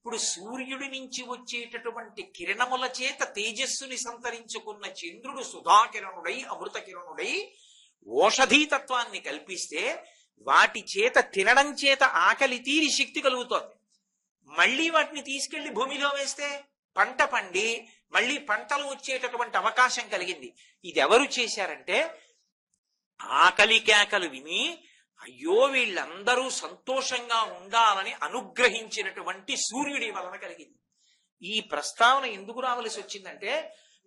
ఇప్పుడు సూర్యుడి నుంచి వచ్చేటటువంటి కిరణముల చేత తేజస్సుని సంతరించుకున్న చంద్రుడు సుధాకిరణుడై అమృత కిరణుడై ఓషధీతత్వాన్ని కల్పిస్తే వాటి చేత తినడం చేత ఆకలి తీరి శక్తి కలుగుతోంది. మళ్ళీ వాటిని తీసుకెళ్లి భూమిలో వేస్తే పంట పండి మళ్ళీ పంటలు వచ్చేటటువంటి అవకాశం కలిగింది. ఇది ఎవరు చేశారంటే ఆకలి కేకలు విని అయ్యో వీళ్ళందరూ సంతోషంగా ఉండాలని అనుగ్రహించినటువంటి సూర్యుడి వలన కలిగింది. ఈ ప్రస్తావన ఎందుకు రావలసి వచ్చిందంటే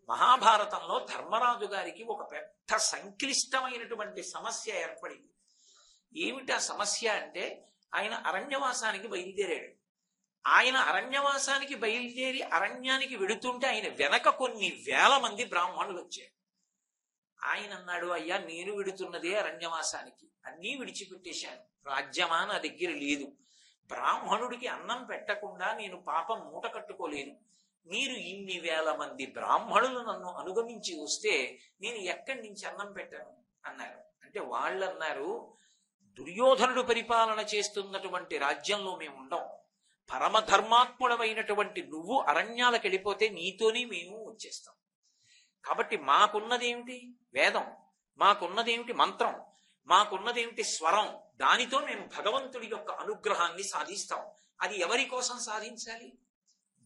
మహాభారతంలో ధర్మరాజు గారికి ఒక పెద్ద సంక్లిష్టమైనటువంటి సమస్య ఏర్పడింది. ఏమిటా సమస్య అంటే ఆయన అరణ్యవాసానికి బయలుదేరాడు. ఆయన అరణ్యవాసానికి బయలుదేరి అరణ్యానికి వెడుతుంటే ఆయన వెనక కొన్ని వేల మంది బ్రాహ్మణులు వచ్చారు. ఆయన అన్నాడు, అయ్యా నేను విడుతున్నదే అరణ్యవాసానికి, అన్నీ విడిచిపెట్టేశాను, రాజ్యమా నా దగ్గర లేదు, బ్రాహ్మణుడికి అన్నం పెట్టకుండా నేను పాపం మూట కట్టుకోలేను, మీరు ఇన్ని వేల మంది బ్రాహ్మణులు నన్ను అనుగమించి వస్తే నేను ఎక్కడి నుంచి అన్నం పెట్టాను అన్నారు. అంటే వాళ్ళు అన్నారు, దుర్యోధనుడు పరిపాలన చేస్తున్నటువంటి రాజ్యంలో మేము ఉండం, పరమధర్మాత్ముడమైనటువంటి నువ్వు అరణ్యాలకు వెళ్ళిపోతే నీతోనే మేము వచ్చేస్తాం. కాబట్టి మాకున్నదేమిటి వేదం, మాకున్నదేమిటి మంత్రం, మాకున్నదేమిటి స్వరం, దానితో మేము భగవంతుడి యొక్క అనుగ్రహాన్ని సాధిస్తాం. అది ఎవరి కోసం సాధించాలి?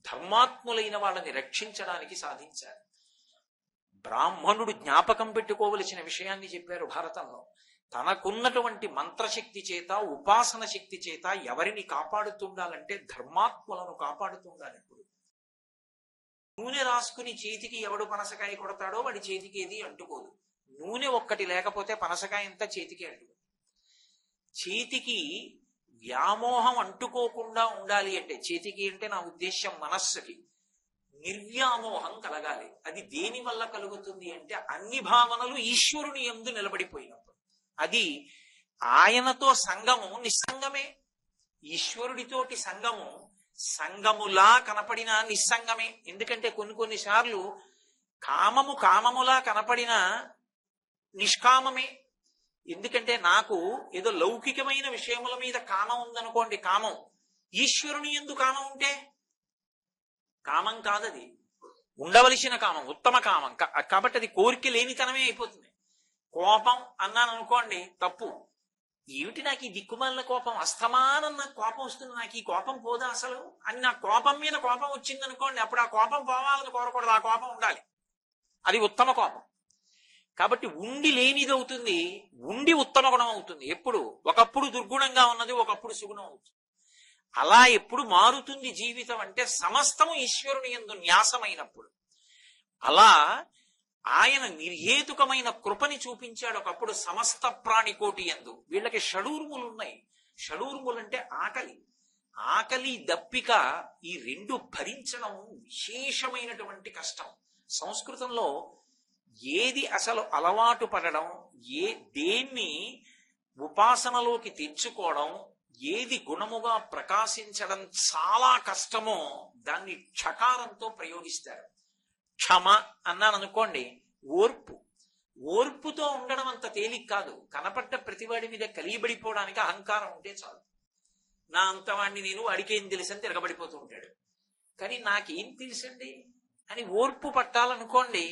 ధర్మాత్ములైన వాళ్ళని రక్షించడానికి సాధించాలి. బ్రాహ్మణుడు జ్ఞాపకం పెట్టుకోవలసిన విషయాన్ని చెప్పారు భారతంలో. తనకున్నటువంటి మంత్రశక్తి చేత ఉపాసన శక్తి చేత ఎవరిని కాపాడుతుండాలంటే ధర్మాత్ములను కాపాడుతుండాలి. ఇప్పుడు నూనె రాసుకుని చేతికి ఎవడు పనసకాయ కొడతాడో వాడి చేతికి ఏది అంటుకోదు. నూనె ఒక్కటి లేకపోతే పనసకాయ అంతా చేతికి అంటుకోదు. చేతికి వ్యామోహం అంటుకోకుండా ఉండాలి అంటే, చేతికి అంటే నా ఉద్దేశం మనస్సుకి నిర్వ్యామోహం కలగాలి. అది దేని వల్ల కలుగుతుంది అంటే అన్ని భావనలు ఈశ్వరుని యందు నిలబడిపోయినప్పుడు. అది ఆయనతో సంగము నిస్సంగమే. ఈశ్వరుడితోటి సంగము సంగములా కనపడిన నిస్సంగమే. ఎందుకంటే కొన్నిసార్లు కామము కామములా కనపడిన నిష్కామమే. ఎందుకంటే నాకు ఏదో లౌకికమైన విషయముల మీద కామం ఉందనుకోండి, కామం. ఈశ్వరుని యందు కామం ఉంటే కామం కాదది, ఉండవలసిన కామం, ఉత్తమ కామం. కాబట్టి అది కోరిక లేనితనమే అయిపోతుంది. కోపం అన్నాను అనుకోండి, తప్పు. ఏమిటి నాకు ఈ దిక్కుమాలిన కోపం, అస్తమానం నాకు కోపం వస్తుంది, నాకు ఈ కోపం పోదా అసలు అని నా కోపం మీద కోపం వచ్చింది అనుకోండి, అప్పుడు ఆ కోపం పోవాలని కోరకూడదు, ఆ కోపం ఉండాలి. అది ఉత్తమ కోపం. కాబట్టి ఉండి లేనిది అవుతుంది, ఉండి ఉత్తమ గుణం అవుతుంది. ఎప్పుడు ఒకప్పుడు దుర్గుణంగా ఉన్నది ఒకప్పుడు సుగుణం అవుతుంది. అలా ఎప్పుడు మారుతుంది జీవితం అంటే సమస్తము ఈశ్వరుని యందు న్యాసమైనప్పుడు. అలా ఆయన నిర్హేతుకమైన కృపని చూపించాడు ఒకప్పుడు సమస్త ప్రాణికోటి యందు. వీళ్ళకి షడూర్ములు ఉన్నాయి. షడూర్ములంటే ఆకలి, ఆకలి దప్పిక, ఈ రెండు భరించడం విశేషమైనటువంటి కష్టం. సంస్కృతంలో ఏది అసలు అలవాటు పడడం, దేన్ని ఉపాసనలోకి తెచ్చుకోవడం, ఏది గుణముగా ప్రకాశించడం చాలా కష్టమో దాన్ని క్షకారంతో ప్రయోగిస్తారు. క్షమ అన్నాను అనుకోండి, ఓర్పు. ఓర్పుతో ఉండడం అంత తేలిక కాదు. కనపడ్డ ప్రతివాడి మీద కలియబడిపోవడానికి అహంకారం ఉంటే చాలు. నా అంతవాణ్ణి నేను, వాడికేం తెలుసని తిరగబడిపోతూ ఉంటాడు. కానీ నాకేం తెలుసండి అని ఓర్పు పట్టాలనుకోండి,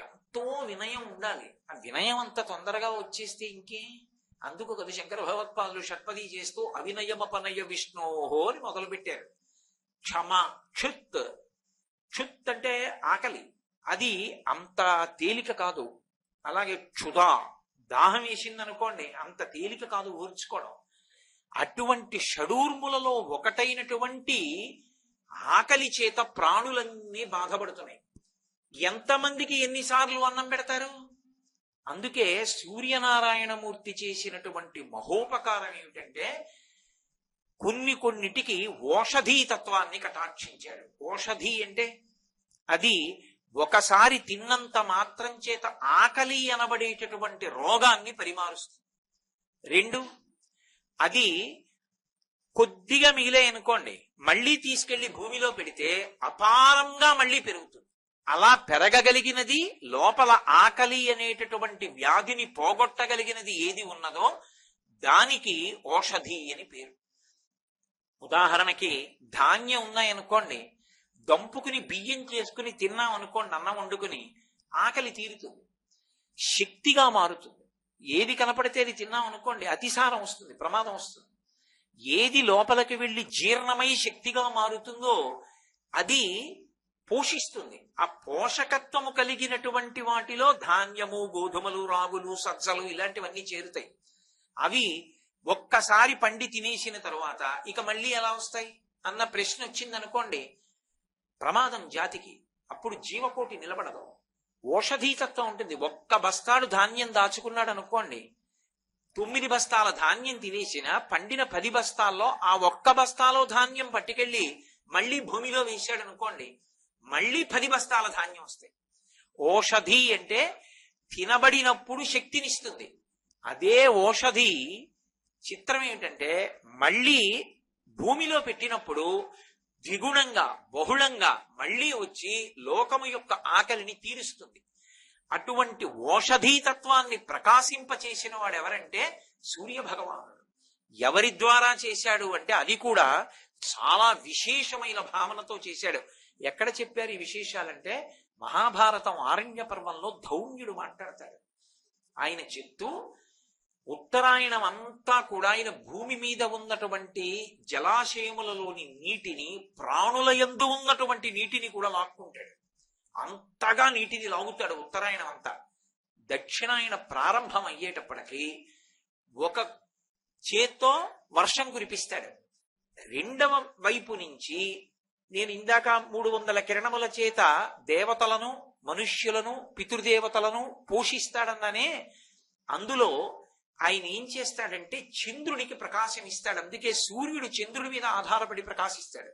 ఎంతో వినయం ఉండాలి. ఆ వినయం అంత తొందరగా వచ్చేస్తే ఇంకే. అందుకు కదా శంకర భగవత్పాదులు షట్పది చేస్తూ అవినయమపనయ విష్ణోహో అని మొదలు పెట్టారు. క్షమ, క్షుత్. క్షుత్ అంటే ఆకలి, అది అంత తేలిక కాదు. అలాగే క్షుధా, దాహం వేసిందనుకోండి, అంత తేలిక కాదు ఓర్చుకోవడం. అటువంటి షడూర్ములలో ఒకటైనటువంటి ఆకలి చేత ప్రాణులన్నీ బాధపడుతున్నాయి. ఎంతమందికి ఎన్నిసార్లు అన్నం పెడతారు? అందుకే సూర్యనారాయణమూర్తి చేసినటువంటి మహోపకారం ఏమిటంటే కొన్నిటికి ఓషధీ తత్వాన్ని కటాక్షించాడు. ఓషధి అంటే అది ఒకసారి తిన్నంత మాత్రం చేత ఆకలి అనబడేటటువంటి రోగాన్ని పరిమారుస్తుంది. రెండు, అది కొద్దిగా మిగిలే అనుకోండి, మళ్ళీ తీసుకెళ్లి భూమిలో పెడితే అపారంగా మళ్ళీ పెరుగుతుంది. అలా పెరగగలిగినది, లోపల ఆకలి అనేటటువంటి వ్యాధిని పోగొట్టగలిగినది ఏది ఉన్నదో దానికి ఓషధి అని పేరు. ఉదాహరణకి ధాన్యం ఉన్నాయనుకోండి, దంపుకుని బియ్యం చేసుకుని తిన్నాం అనుకోండి, అన్నం వండుకుని, ఆకలి తీరుతుంది, శక్తిగా మారుతుంది. ఏది కనపడితే అది తిన్నాం అనుకోండి, అతిసారం వస్తుంది, ప్రమాదం వస్తుంది. ఏది లోపలికి వెళ్ళి జీర్ణమై శక్తిగా మారుతుందో అది పోషిస్తుంది. ఆ పోషకత్వము కలిగినటువంటి వాటిలో ధాన్యము, గోధుమలు, రాగులు, సజ్జలు ఇలాంటివన్నీ చేరుతాయి. అవి ఒక్కసారి పండి తినేసిన తరువాత ఇక మళ్ళీ ఎలా వస్తాయి అన్న ప్రశ్న వచ్చిందనుకోండి, ప్రమాదం జాతికి. అప్పుడు జీవకోటి నిలబడదు. ఓషధీతత్వం ఉంటుంది. ఒక్క బస్తాడు ధాన్యం దాచుకున్నాడు అనుకోండి, 9 బస్తాల ధాన్యం తినేసిన పండిన 10 బస్తాల్లో ఆ ఒక్క బస్తాలో ధాన్యం పట్టుకెళ్ళి మళ్ళీ భూమిలో వేశాడు అనుకోండి, మళ్ళీ 10 బస్తాల ధాన్యం వస్తాయి. ఓషధి అంటే తినబడినప్పుడు శక్తినిస్తుంది. అదే ఓషధి చిత్రం ఏమిటంటే మళ్ళీ భూమిలో పెట్టినప్పుడు ద్విగుణంగా, బహుళంగా మళ్ళీ వచ్చి లోకము యొక్క ఆకలిని తీరుస్తుంది. అటువంటి ఓషధీతత్వాన్ని ప్రకాశింపచేసిన వాడు ఎవరంటే సూర్య భగవానుడు. ఎవరి ద్వారా చేశాడు అంటే అది కూడా చాలా విశేషమైన భావనతో చేశాడు. ఎక్కడ చెప్పారు ఈ విశేషాలంటే మహాభారతం ఆరణ్య పర్వంలో ధౌమ్యుడు మాట్లాడతాడు. ఆయన చెప్తూ ఉత్తరాయణం అంతా కూడా ఆయన భూమి మీద ఉన్నటువంటి జలాశయములలోని నీటిని, ప్రాణుల యందు ఉన్నటువంటి నీటిని కూడా లాక్కుంటాడు. అంతగా నీటిని లాగుతాడు ఉత్తరాయణం అంతా. దక్షిణాయన ప్రారంభం అయ్యేటప్పటికీ ఒక చేత్తో వర్షం కురిపిస్తాడు, రెండవ వైపు నుంచి నేను ఇందాక 300 కిరణముల చేత దేవతలను, మనుష్యులను, పితృదేవతలను పోషిస్తాడన్నానే, అందులో ఆయన ఏం చేస్తాడంటే చంద్రునికి ప్రకాశం ఇస్తాడు. అందుకే సూర్యుడు చంద్రుడి మీద ఆధారపడి ప్రకాశిస్తాడు.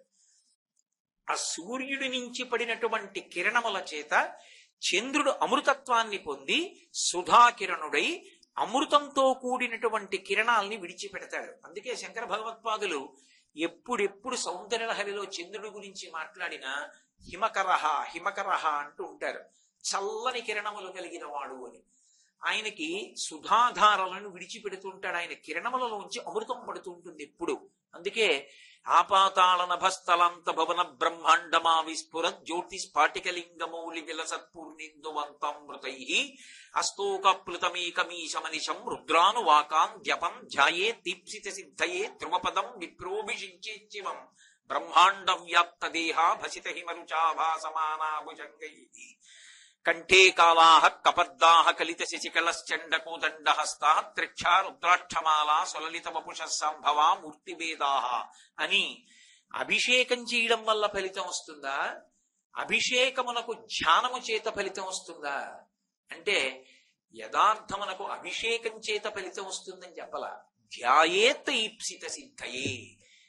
ఆ సూర్యుడి నుంచి పడినటువంటి కిరణముల చేత చంద్రుడు అమృతత్వాన్ని పొంది సుధాకిరణుడై అమృతంతో కూడినటువంటి కిరణాల్ని విడిచిపెడతాడు. అందుకే శంకర భగవత్పాదులు ఎప్పుడెప్పుడు సౌందర్యలహరిలో చంద్రుడి గురించి మాట్లాడినా హిమకరహ హిమకరహ అంటూ ఉంటారు. చల్లని కిరణములు కలిగిన వాడు అని. ఆయనకి సుధాధారలను విడిచిపెడుతుంటాడు. ఆయన కిరణములలోంచి అమృతం పడుతూ ఉంటుంది ఎప్పుడు. అందుకే ఆపాతాళ నభస్థలంత భవన బ్రహ్మాండమా విస్ఫుర జ్యోతిస్ఫాటికలింగమౌళి విలసత్పూర్ణిందువంతమృతై అస్తోకప్లుతమేకమీశమనిశం రుద్రానువాకాన్ జపం ధ్యాయే దీప్సిత సిద్ధయే ధ్రువపదం విప్రోభిషించేచ్చివం బ్రహ్మాండ వ్యాప్త దేహ భసిత హిమరుచాభాసమానాభుజంగై కంఠే కాళాః కపర్దాః కలిత శశికళశ్చండకోదండహస్తాః త్రిక్షా రుద్రాక్షమాలా సులలిత వపుషః సంభవా మూర్తివేదాః అని అభిషేకం చేయడం వల్ల ఫలితం వస్తుందా? అభిషేకమునకు ధ్యానము చేత ఫలితం వస్తుందా అంటే యథార్థమునకు అభిషేకం చేత ఫలితం వస్తుందని చెప్పలా. ధ్యాయేత్ ఈప్సిత సిద్ధయే.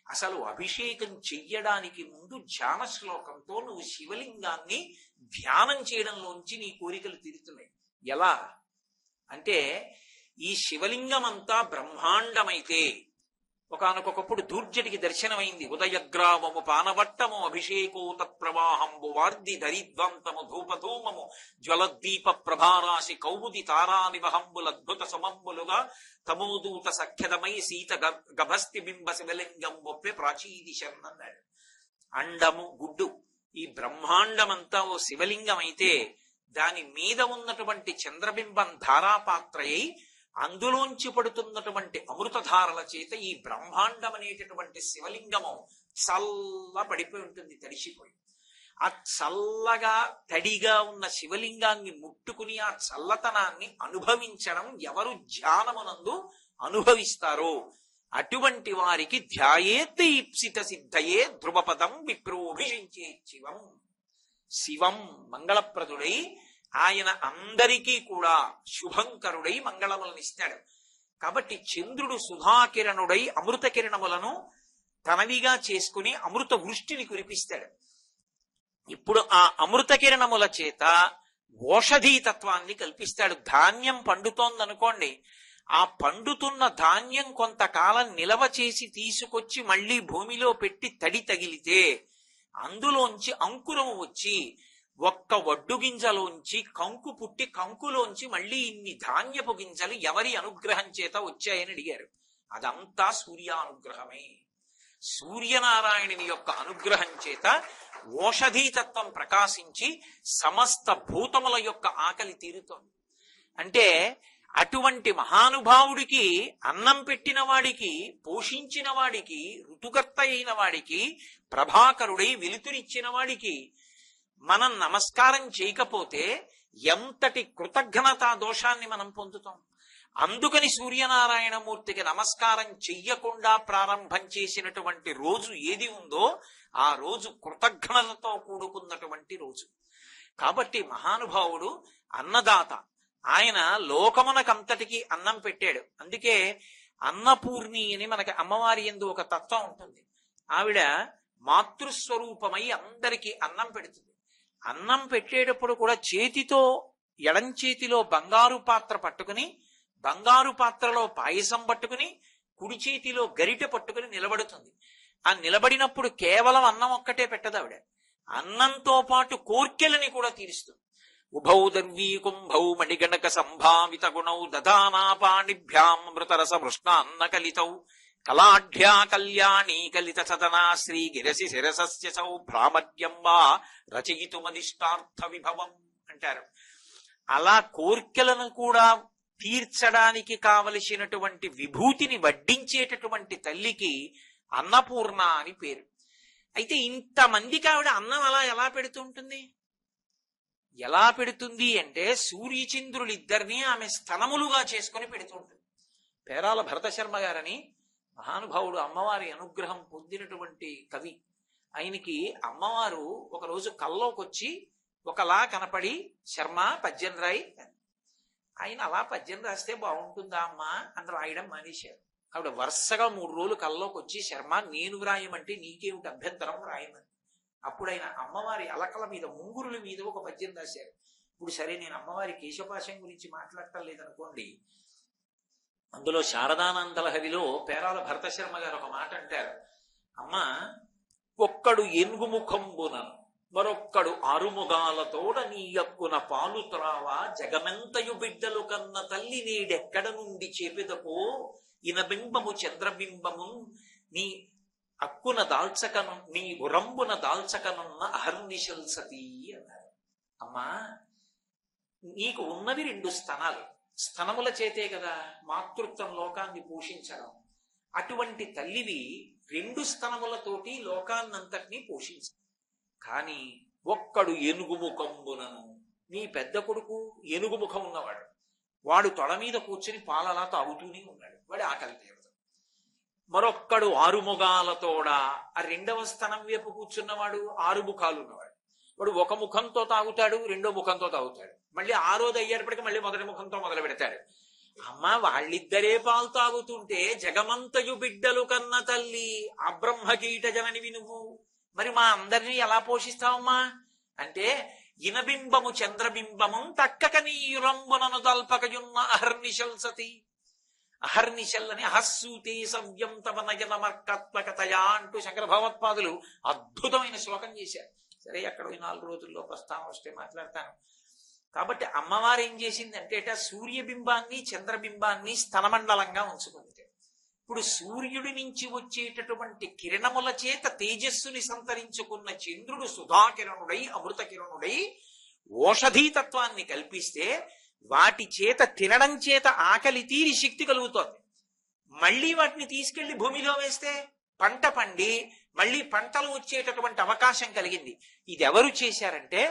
అసలు అభిషేకం చెయ్యడానికి ముందు ధ్యాన శ్లోకంతో నువ్వు శివలింగాన్ని ధ్యానం చేయడంలోంచి నీ కోరికలు తీరుతున్నాయి. ఎలా అంటే ఈ శివలింగం అంతా బ్రహ్మాండమైతే ఒకానొకప్పుడు దూర్జటికి దర్శనమైంది. ఉదయగ్రామము పానవట్టము అభిషేకో తత్ప్రవాహంబు వార్ది ధరిద్వంతము ధూపధూమము జ్వలద్దీప ప్రభారాశి కౌముది తారానివహంబులద్భుత సుమంబులుగా తమోదూత సఖ్యదమై సీత గభస్తి బింబ శివలింగం ఒప్పే ప్రాచీదిశం అన్నాడు. అండము గుడ్డు ఈ బ్రహ్మాండమంతా ఓ శివలింగం అయితే దాని మీద ఉన్నటువంటి చంద్రబింబం ధారాపాత్రయై అందులోంచి పడుతున్నటువంటి అమృతధారల చేత ఈ బ్రహ్మాండం అనేటటువంటి శివలింగము చల్ల పడిపోయి ఉంటుంది, తడిసిపోయి. ఆ చల్లగా తడిగా ఉన్న శివలింగాన్ని ముట్టుకుని ఆ చల్లతనాన్ని అనుభవించడం ఎవరు ధ్యానమునందు అనుభవిస్తారో అటువంటి వారికి ధ్యాయేత్ ఈప్సిత సిద్ధయే ధ్రువపదం విప్రోభిషించే శివం. శివం మంగళప్రదుడై ఆయన అందరికీ కూడా శుభంకరుడై మంగళములను ఇస్తాడు. కాబట్టి చంద్రుడు సుధాకిరణుడై అమృత కిరణములను తనవిగా చేసుకుని అమృత వృష్టిని కురిపిస్తాడు. ఇప్పుడు ఆ అమృత కిరణముల చేత ఓషధీతత్వాన్ని కల్పిస్తాడు. ధాన్యం పండుతోందనుకోండి, ఆ పండుతున్న ధాన్యం కొంతకాలం నిలవ చేసి తీసుకొచ్చి మళ్ళీ భూమిలో పెట్టి తడి తగిలితే అందులోంచి అంకురం వచ్చి ఒక్క వడ్డు గింజలోంచి కంకు పుట్టి కంకులోంచి మళ్ళీ ఇన్ని ధాన్యపు గింజలు ఎవరి అనుగ్రహం చేత వచ్చాయని అడిగారు. అదంతా సూర్యానుగ్రహమే. సూర్యనారాయణుని యొక్క అనుగ్రహం చేత ఓషధీతత్వం ప్రకాశించి సమస్త భూతముల యొక్క ఆకలి తీరుతోంది. అంటే అటువంటి మహానుభావుడికి అన్నం పెట్టిన వాడికి, పోషించిన వాడికి, ఋతుకర్త అయిన వాడికి, ప్రభాకరుడై వెలుతురిచ్చిన వాడికి మనం నమస్కారం చేయకపోతే ఎంతటి కృతజ్ఞతా దోషాన్ని మనం పొందుతాం. అందుకని సూర్యనారాయణమూర్తికి నమస్కారం చెయ్యకుండా ప్రారంభం చేసినటువంటి రోజు ఏది ఉందో ఆ రోజు కృతజ్ఞతతో కూడుకున్నటువంటి రోజు. కాబట్టి మహానుభావుడు అన్నదాత. ఆయన లోకమునకంతటికి అన్నం పెట్టాడు. అందుకే అన్నపూర్ణి అని మనకి అమ్మవారి యందు ఒక తత్వం ఉంటుంది. ఆవిడ మాతృస్వరూపమై అందరికీ అన్నం పెడుతుంది. అన్నం పెట్టేటప్పుడు కూడా చేతితో, ఎడం చేతిలో బంగారు పాత్ర పట్టుకుని, బంగారు పాత్రలో పాయసం పట్టుకుని, కుడి చేతిలో గరిటె పట్టుకుని నిలబడుతుంది. ఆ నిలబడినప్పుడు కేవలం అన్నం ఒక్కటే పెట్టదు ఆవిడ, అన్నంతో పాటు కోర్కెలని కూడా తీరుస్తుంది. ఉభౌ దర్వీ కుంభౌ మణిగణక సంభావిత గుణౌ దదానాపాణిభ్యాం మృతరస మృష్ణాన్న కలితౌ కళాఢ్యా కళ్యాణీ కలిత సదనా శ్రీ గిరసి శిరసస్య సౌ భ్రామర్యం వా రచయితుమదిష్టార్థ విభవం అంటారు. అలా కోర్కెలను కూడా తీర్చడానికి కావలసినటువంటి విభూతిని వడ్డించేటటువంటి తల్లికి అన్నపూర్ణ అని పేరు. అయితే ఇంతమందికి ఆవిడ అన్నం అలా ఎలా పెడుతుంటుంది? ఎలా పెడుతుంది అంటే సూర్యచంద్రులిద్దరినీ ఆమె స్తనములుగా చేసుకుని పెడుతుంటుంది. పేరాల భరత శర్మ గారని మహానుభావుడు, అమ్మవారి అనుగ్రహం పొందినటువంటి కవి. ఆయనకి అమ్మవారు ఒకరోజు కల్లోకొచ్చి ఒకలా కనపడి, శర్మ పద్యం రాయి. ఆయన అలా పద్యం రాస్తే బాగుంటుందా అమ్మా అని రాయడం మానేశారు. ఆవిడ వరుసగా 3 రోజులు కల్లోకి వచ్చి, శర్మ నేను వ్రాయమంటే నీకేమిటి అభ్యంతరం, రాయమని. అప్పుడు ఆయన అమ్మవారి అలకల మీద, ముంగురుల మీద ఒక పద్యం రాశారు. ఇప్పుడు సరే, నేను అమ్మవారి కేశపాశం గురించి మాట్లాడటం లేదనుకోండి, అందులో శారదానందలహరిలో పేరాల భరత శర్మ గారు ఒక మాట అంటారు. అమ్మా, ఒక్కడు ఏనుగుముఖంబునను మరొక్కడు ఆరుముగాలతోడ నీ యక్కున పాలు త్రావా జగమెంతయు బిడ్డలు కన్న తల్లి నేడెక్కడ నుండి చేపెదకో ఇనబింబము చంద్రబింబము నీ అక్కున దాల్చకను నీ ఉరంబున దాల్చకనున్న అహర్నిశల్ సతీ అన్నారు. అమ్మా, నీకు ఉన్నది 2 స్తనాలు. స్తనముల చేతే కదా మాతృత్వం లోకాన్ని పోషించడం. అటువంటి తల్లివి 2 స్తనములతోటి లోకాన్నంతటినీ పోషించ. కానీ ఒక్కడు ఏనుగుముఖంబునను, నీ పెద్ద కొడుకు ఏనుగుముఖం ఉన్నవాడు, వాడు తొడ మీద కూర్చుని పాలలా తాగుతూనే ఉన్నాడు, వాడి ఆకలి తీరదు. మరొక్కడు 6 ముఖాలతోడ, ఆ 2వ స్తనం వైపు కూర్చున్నవాడు 6 ముఖాలు ఉన్నవాడు, వాడు ఒక ముఖంతో తాగుతాడు, 2వ ముఖంతో తాగుతాడు, మళ్ళీ 6వది అయ్యేటప్పటికి మళ్ళీ మొదటి ముఖంతో మొదలు పెడతాడు. అమ్మ, వాళ్ళిద్దరే పాలు తాగుతుంటే జగమంతయు బిడ్డలు కన్న తల్లి ఆ బ్రహ్మకీట జననివి నువ్వు, మరి మా అందరినీ ఎలా పోషిస్తావమ్మా అంటే, ఇనబింబము చంద్రబింబము తక్కక నీయురంబునను దల్పకయున్న అహర్నిశల్ సతి. అహర్నిశల్ అని అహస్సూతే సవ్యం తవ నయన మర్కత్మకతయా అంటూ శంకర భగవత్పాదులు అద్భుతమైన శ్లోకం చేశారు. సరే, అక్కడ 4 రోజుల్లో ప్రస్తావన వస్తే మాట్లాడతాను. కాబట్టి అమ్మవారు ఏం చేసిందంటే, సూర్యబింబాన్ని చంద్రబింబాన్ని స్తనమండలంగా ఉంచుకుంది. ఇప్పుడు సూర్యుడి నుంచి వచ్చేటటువంటి కిరణముల చేత తేజస్సుని సంతరించుకున్న చంద్రుడు సుధాకిరణుడై, అమృత కిరణుడై ఓషధీతత్వాన్ని కల్పిస్తే వాటి చేత తినడం చేత ఆకలి తీరి శక్తి కలుగుతోంది. మళ్ళీ వాటిని తీసుకెళ్లి భూమిలో వేస్తే పంట పండి మళ్ళీ పంటలు వచ్చేటటువంటి అవకాశం కలిగింది. ఇది ఎవరు చేశారంటే,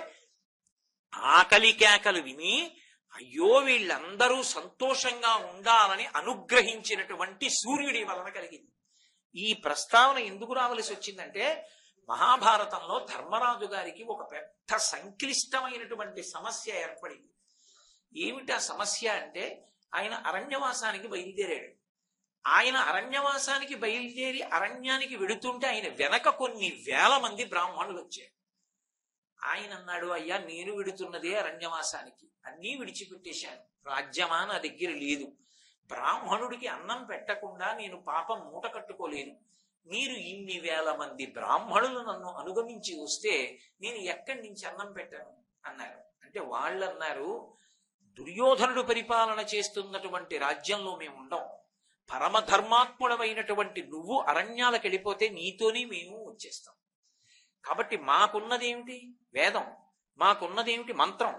ఆకలి కేకలు విని అయ్యో వీళ్ళందరూ సంతోషంగా ఉండాలని అనుగ్రహించినటువంటి సూర్యుడి వలన కలిగింది. ఈ ప్రస్తావన ఎందుకు రావలసి వచ్చిందంటే, మహాభారతంలో ధర్మరాజు గారికి ఒక పెద్ద సంక్లిష్టమైనటువంటి సమస్య ఏర్పడింది. ఏమిటా సమస్య అంటే, ఆయన అరణ్యవాసానికి బయలుదేరాడు. ఆయన అరణ్యవాసానికి బయలుదేరి అరణ్యానికి వెడుతుంటే ఆయన వెనక కొన్ని వేల మంది బ్రాహ్మణులు వచ్చారు. ఆయన అన్నాడు, అయ్యా, నేను విడుతున్నదే అరణ్యవాసానికి, అన్నీ విడిచిపెట్టేశాను, రాజ్యమా నా దగ్గర లేదు, బ్రాహ్మణుడికి అన్నం పెట్టకుండా నేను పాపం మూట కట్టుకోలేను, మీరు ఇన్ని వేల మంది బ్రాహ్మణులు నన్ను అనుగమించి వస్తే నేను ఎక్కడి నుంచి అన్నం పెట్టను అన్నారు. అంటే వాళ్ళు అన్నారు, దుర్యోధనుడు పరిపాలన చేస్తున్నటువంటి రాజ్యంలో మేము ఉండం, పరమధర్మాత్ముడమైనటువంటి నువ్వు అరణ్యాలకు వెళ్ళిపోతే నీతోనే మేము వచ్చేస్తాం. కాబట్టి మాకున్నదేమిటి వేదం, మాకున్నదేమిటి మంత్రం,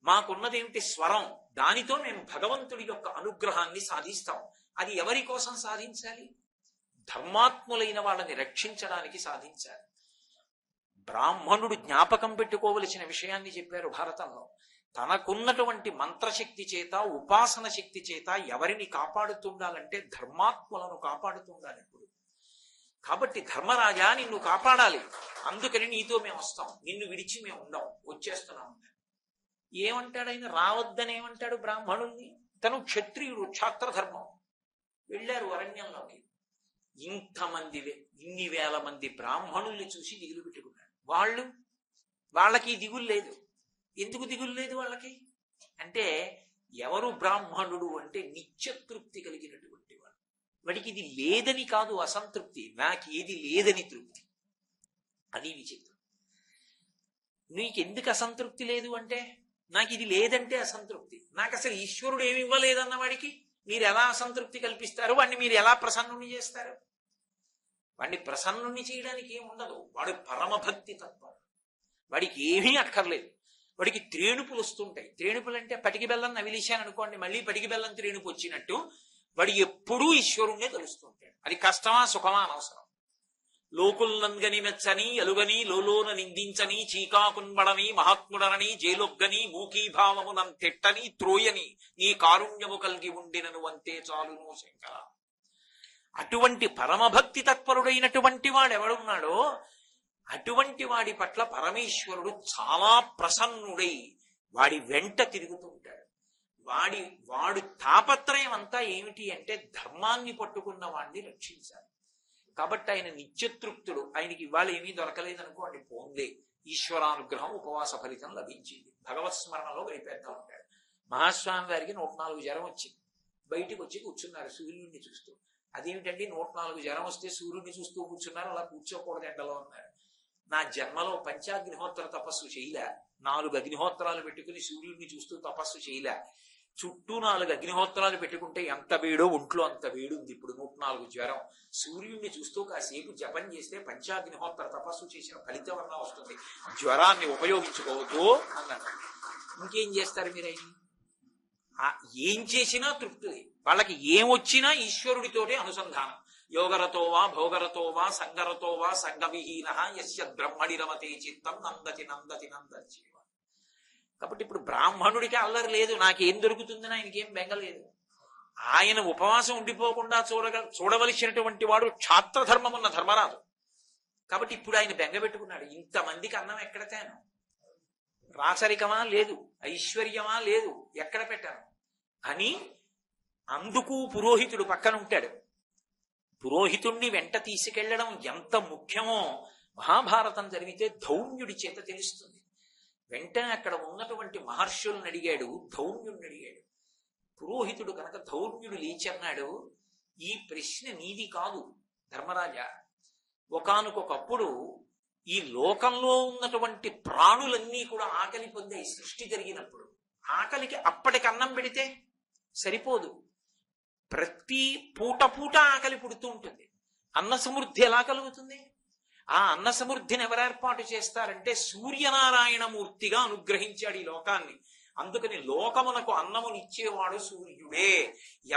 మాకున్నదేమిటి స్వరం, దానితో మేము భగవంతుడి యొక్క అనుగ్రహాన్ని సాధిస్తాం. అది ఎవరి కోసం సాధించాలి? ధర్మాత్ములైన వాళ్ళని రక్షించడానికి సాధించాలి. బ్రాహ్మణుడు జ్ఞాపకం పెట్టుకోవలసిన విషయాన్ని చెప్పారు భారతంలో. తనకున్నటువంటి మంత్రశక్తి చేత, ఉపాసన శక్తి చేత ఎవరిని కాపాడుతుండాలంటే ధర్మాత్ములను కాపాడుతుండాలి ఎప్పుడు. కాబట్టి ధర్మరాజా నిన్ను కాపాడాలి, అందుకని నీతో మేము వస్తాం, నిన్ను విడిచి మేము ఉండం, వచ్చేస్తున్నాం. ఏమంటాడు ఆయన? రావద్దని ఏమంటాడు బ్రాహ్మణుల్ని? తను క్షత్రియుడు, క్షాత్రధర్మం. వెళ్ళారు అరణ్యంలోకి. ఇన్ని వేల మంది బ్రాహ్మణుల్ని చూసి దిగులు పెట్టుకున్నాడు. వాళ్ళకి దిగులు లేదు. ఎందుకు దిగులు లేదు వాళ్ళకి అంటే, ఎవరు బ్రాహ్మణుడు అంటే నిత్యతృప్తి కలిగినటువంటి వాడు. వాడికి ఇది లేదని కాదు అసంతృప్తి, నాకేది లేదని తృప్తి. అది విచిత్రం. నీకెందుకు అసంతృప్తి లేదు అంటే, నాకు ఇది లేదంటే అసంతృప్తి. నాకు అసలు ఈశ్వరుడు ఏమి ఇవ్వలేదన్న వాడికి మీరు ఎలా అసంతృప్తి కల్పిస్తారు? వాడిని మీరు ఎలా ప్రసన్నుని చేస్తారు? వాడిని ప్రసన్నుని చేయడానికి ఏముండదు. వాడు పరమభక్తి తత్వం. వాడికి ఏమీ అక్కర్లేదు. వాడికి త్రేణుపులు వస్తుంటాయి. త్రేణుపులు అంటే పటికి బెల్లం నవిలిశాను అనుకోండి, మళ్ళీ పటికి బెల్లం త్రేణుపు వచ్చినట్టు వాడు ఎప్పుడూ ఈశ్వరుణ్ణే తెలుస్తుంటాడు. అది కష్టమా సుఖమా అనవసరం. లోకుల్నంగని మెచ్చని ఎలుగని లోలోన నిందించని చీకాకున్బడని మహాత్ముడనని జైలొగ్గని మూకీభావమునం తెట్టని త్రోయని నీ కారుణ్యము కలిగి ఉండినను అంతే చాలును శంకర. అటువంటి పరమభక్తి తత్పరుడైనటువంటి వాడెవడున్నాడో అటువంటి వాడి పట్ల పరమేశ్వరుడు చాలా ప్రసన్నుడై వాడి వెంట తిరుగుతుంటాడు. వాడు తాపత్రయం అంతా ఏమిటి అంటే ధర్మాన్ని పట్టుకున్న వాడిని రక్షించాలి. కాబట్టి ఆయన నిత్యతృప్తుడు. ఆయనకి ఇవాళ ఏమీ దొరకలేదనుకోండి, పోన్లే, ఈశ్వరానుగ్రహం ఉపవాస ఫలితం లభించింది, భగవత్ స్మరణలో గడిపేద్దాం ఉంటాడు. మహాస్వామి వారికి 104 జ్వరం వచ్చింది. బయటికి వచ్చి కూర్చున్నారు సూర్యుడిని చూస్తూ. అదేమిటండి 104 జ్వరం వస్తే సూర్యుడిని చూస్తూ కూర్చున్నారు? అలా కూర్చోకూడదు ఎండలో అన్నారు. నా జన్మలో పంచాగ్నిహోత్ర తపస్సు చేయలే, 4 అగ్నిహోత్రాలు పెట్టుకుని సూర్యుడిని చూస్తూ తపస్సు చేయలే. చుట్టూ 4 అగ్నిహోత్రాలు పెట్టుకుంటే ఎంత వేడో ఒంట్లో అంత వేడుంది. ఇప్పుడు 104 జ్వరం. సూర్యుడిని చూస్తూ కాసేపు జపం చేస్తే పంచాగ్నిహోత్ర తపస్సు చేసిన ఫలితం అన్నా వస్తుంది. జ్వరాన్ని ఉపయోగించుకోవద్దు అన్నాడు. ఇంకేం చేస్తారు మీరు? ఏం చేసినా తృప్తి. వాళ్ళకి ఏమొచ్చినా ఈశ్వరుడితోటే అనుసంధానం. యోగరతోవా భోగరతోవా సంగరతోవా సంగవిహీన యస్య బ్రహ్మణి రమతే చిత్తం నందతి నందతి నందతి. కాబట్టి ఇప్పుడు బ్రాహ్మణుడికి అల్లరి లేదు, నాకేం దొరుకుతుందని ఆయనకేం బెంగలేదు. ఆయన ఉపవాసం ఉండిపోకుండా చూడవలసినటువంటి వాడు క్షాత్రధర్మం ఉన్న ధర్మరాజు. కాబట్టి ఇప్పుడు ఆయన బెంగ పెట్టుకున్నాడు. ఇంతమందికి అన్నం ఎక్కడ తేను? రాచరికమా లేదు, ఐశ్వర్యమా లేదు, ఎక్కడ పెట్టాను అని. అందుకు పురోహితుడు పక్కన ఉంటాడు. పురోహితుణ్ణి వెంట తీసుకెళ్లడం ఎంత ముఖ్యమో మహాభారతం జరిగితే ధౌమ్యుడి చేత తెలుస్తుంది. వెంటనే అక్కడ ఉన్నటువంటి మహర్షులను అడిగాడు, ధౌమ్యుడిని అడిగాడు. పురోహితుడు కనుక ధౌమ్యుడు లేచన్నాడు, ఈ ప్రశ్న నీది కాదు ధర్మరాజా. ఒకానొకప్పుడు ఈ లోకంలో ఉన్నటువంటి ప్రాణులన్నీ కూడా ఆకలి పొందాయి. సృష్టి జరిగినప్పుడు ఆకలికి అప్పటికి అన్నం పెడితే సరిపోదు. ప్రతి పూట ఆకలి పుడుతూ ఉంటుంది. అన్న సమృద్ధి ఎలా కలుగుతుంది? ఆ అన్న సమృద్ధిని ఎవరు ఏర్పాటు చేస్తారంటే సూర్యనారాయణమూర్తిగా అనుగ్రహించాడు ఈ లోకాన్ని. అందుకని లోకమునకు అన్నమునిచ్చేవాడు సూర్యుడే.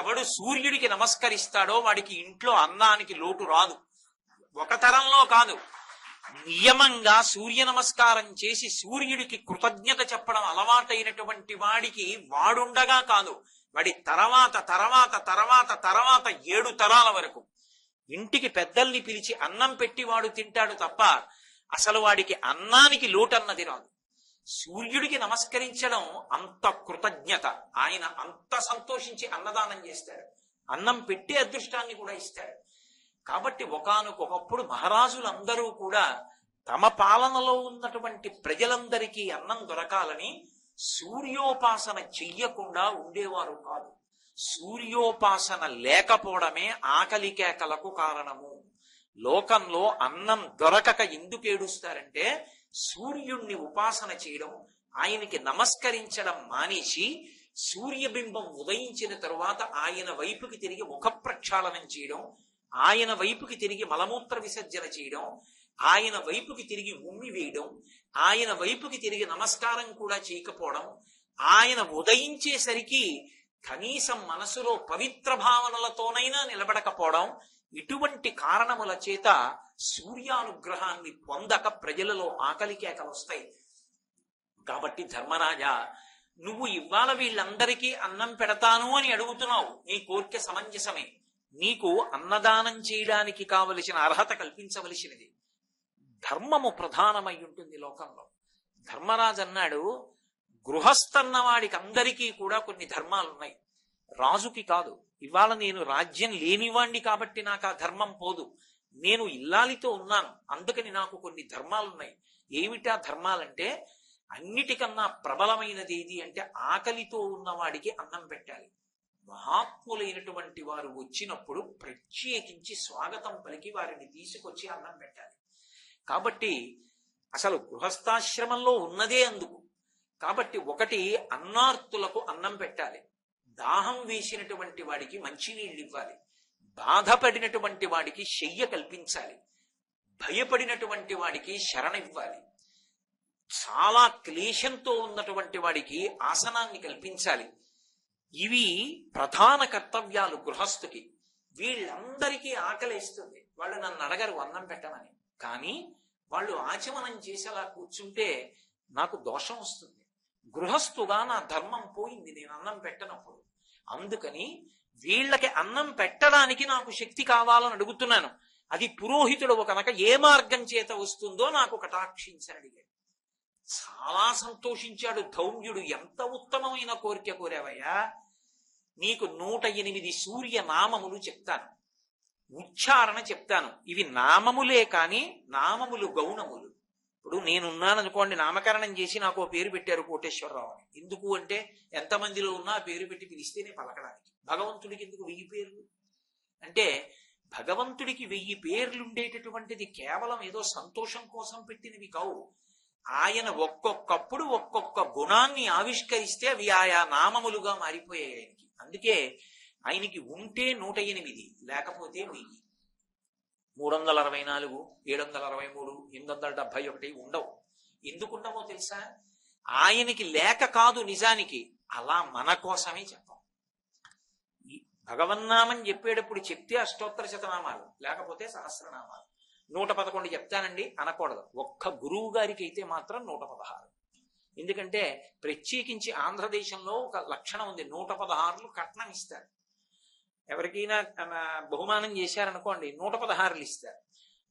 ఎవడు సూర్యుడికి నమస్కరిస్తాడో వాడికి ఇంట్లో అన్నానికి లోటు రాదు. ఒక తరంలో కాదు, నియమంగా సూర్య నమస్కారం చేసి సూర్యుడికి కృతజ్ఞత చెప్పడం అలవాటైనటువంటి వాడికి వాడుండగా కాదు, వాడి తర్వాత తర్వాత తర్వాత తర్వాత 7 తరాల వరకు ఇంటికి పెద్దల్ని పిలిచి అన్నం పెట్టి వాడు తింటాడు తప్ప అసలు వాడికి అన్నానికి లోటన్నది రాదు. సూర్యుడికి నమస్కరించడం అంత కృతజ్ఞత. ఆయన అంత సంతోషించి అన్నదానం చేస్తాడు, అన్నం పెట్టే అదృష్టాన్ని కూడా ఇస్తాడు. కాబట్టి ఒకానొకప్పుడు మహారాజులందరూ కూడా తమ పాలనలో ఉన్నటువంటి ప్రజలందరికీ అన్నం దొరకాలని సూర్యోపాసన చెయ్యకుండా ఉండేవారు కాదు. సూర్యోపాసన లేకపోవడమే ఆకలి కేకలకు కారణము. లోకంలో అన్నం దొరకక ఎందుకు ఏడుస్తారంటే సూర్యుణ్ణి ఉపాసన చేయడం, ఆయనకి నమస్కరించడం మానేసి సూర్యబింబం ఉదయించిన తరువాత ఆయన వైపుకి తిరిగి ముఖ ప్రక్షాళనం చేయడం, ఆయన వైపుకి తిరిగి మలమూత్ర విసర్జన చేయడం, ఆయన వైపుకి తిరిగి ఉమ్మి వేయడం, ఆయన వైపుకి తిరిగి నమస్కారం కూడా చేయకపోవడం, ఆయన ఉదయించేసరికి కనీసం మనసులో పవిత్ర భావనలతోనైనా నిలబడకపోవడం, ఇటువంటి కారణముల చేత సూర్యానుగ్రహాన్ని పొందక ప్రజలలో ఆకలి కేకలు వస్తాయి. కాబట్టి ధర్మరాజా, నువ్వు ఇవాళ వీళ్ళందరికీ అన్నం పెడతాను అని అడుగుతున్నావు, నీ కోరిక సమంజసమే. నీకు అన్నదానం చేయడానికి కావలసిన అర్హత కల్పించవలసినది. ధర్మము ప్రధానమై ఉంటుంది లోకంలో. ధర్మరాజు అన్నాడు, గృహస్థన్న వాడికి అందరికీ కూడా కొన్ని ధర్మాలున్నాయి, రాజుకి కాదు. ఇవాళ నేను రాజ్యం లేనివాణ్ణి కాబట్టి నాకు ఆ ధర్మం పోదు. నేను ఇల్లాలితో ఉన్నాను, అందుకని నాకు కొన్ని ధర్మాలున్నాయి. ఏమిటా ధర్మాలంటే, అన్నిటికన్నా ప్రబలమైనది ఏది అంటే ఆకలితో ఉన్నవాడికి అన్నం పెట్టాలి. మహాత్ములైనటువంటి వారు వచ్చినప్పుడు ప్రత్యేకించి స్వాగతం పలికి వారిని తీసుకొచ్చి అన్నం పెట్టాలి. కాబట్టి అసలు గృహస్థాశ్రమంలో ఉన్నదే అందుకు. కాబట్టి ఒకటి, అన్నార్తులకు అన్నం పెట్టాలి, దాహం వేసినటువంటి వాడికి మంచినీళ్ళు ఇవ్వాలి, బాధపడినటువంటి వాడికి శయ్య కల్పించాలి, భయపడినటువంటి వాడికి శరణ ఇవ్వాలి, చాలా క్లేశంతో ఉన్నటువంటి వాడికి ఆసనాన్ని కల్పించాలి. ఇవి ప్రధాన కర్తవ్యాలు గృహస్థుకి. వీళ్ళందరికీ ఆకలేస్తుంది, వాళ్ళు నన్ను అడగరు అన్నం పెట్టమని, కానీ వాళ్ళు ఆచమనం చేసేలా కూర్చుంటే నాకు దోషం వస్తుంది. గృహస్థుగా నా ధర్మం పోయింది నేను అన్నం పెట్టనప్పుడు. అందుకని వీళ్ళకి అన్నం పెట్టడానికి నాకు శక్తి కావాలని అడుగుతున్నాను. అది పురోహితుడు కనుక ఏ మార్గం చేత వస్తుందో నాకు కటాక్షించని అడిగాడు. చాలా సంతోషించాడు ధౌమ్యుడు. ఎంత ఉత్తమమైన కోరిక కోరావయ్యా, నీకు 108 సూర్య నామములు చెప్తాను, ఉచ్చారణ చెప్తాను. ఇవి నామములే కాని నామములు గౌణములు. ఇప్పుడు నేనున్నాననుకోండి, నామకరణం చేసి నాకు పేరు పెట్టారు కోటేశ్వరరావు అని. ఎందుకు అంటే ఎంతమందిలో ఉన్నా ఆ పేరు పెట్టి పిలిస్తేనే పలకడానికి. భగవంతుడికి ఎందుకు 1000 పేర్లు అంటే, భగవంతుడికి 1000 పేర్లుండేటటువంటిది కేవలం ఏదో సంతోషం కోసం పెట్టినవి కావు. ఆయన ఒక్కొక్కప్పుడు ఒక్కొక్క గుణాన్ని ఆవిష్కరిస్తే అవి ఆయా నామములుగా మారిపోయాయి ఆయనకి. అందుకే ఆయనకి ఉంటే 108, లేకపోతే 1000. 364, 763, 871 ఉండవు. ఎందుకుండవో తెలుసా? ఆయనకి లేక కాదు నిజానికి, అలా మన కోసమే చెప్పాం. భగవన్నామని చెప్పేటప్పుడు చెప్తే అష్టోత్తర శతనామాలు, లేకపోతే సహస్రనామాలు. 111 చెప్తానండి అనకూడదు. ఒక్క గురువు గారికి అయితే మాత్రం 116. ఎందుకంటే ప్రత్యేకించి ఆంధ్రదేశంలో ఒక లక్షణం ఉంది, 116 కట్నం ఇస్తారు. ఎవరికైనా బహుమానం చేశారనుకోండి 116 ఇస్తారు.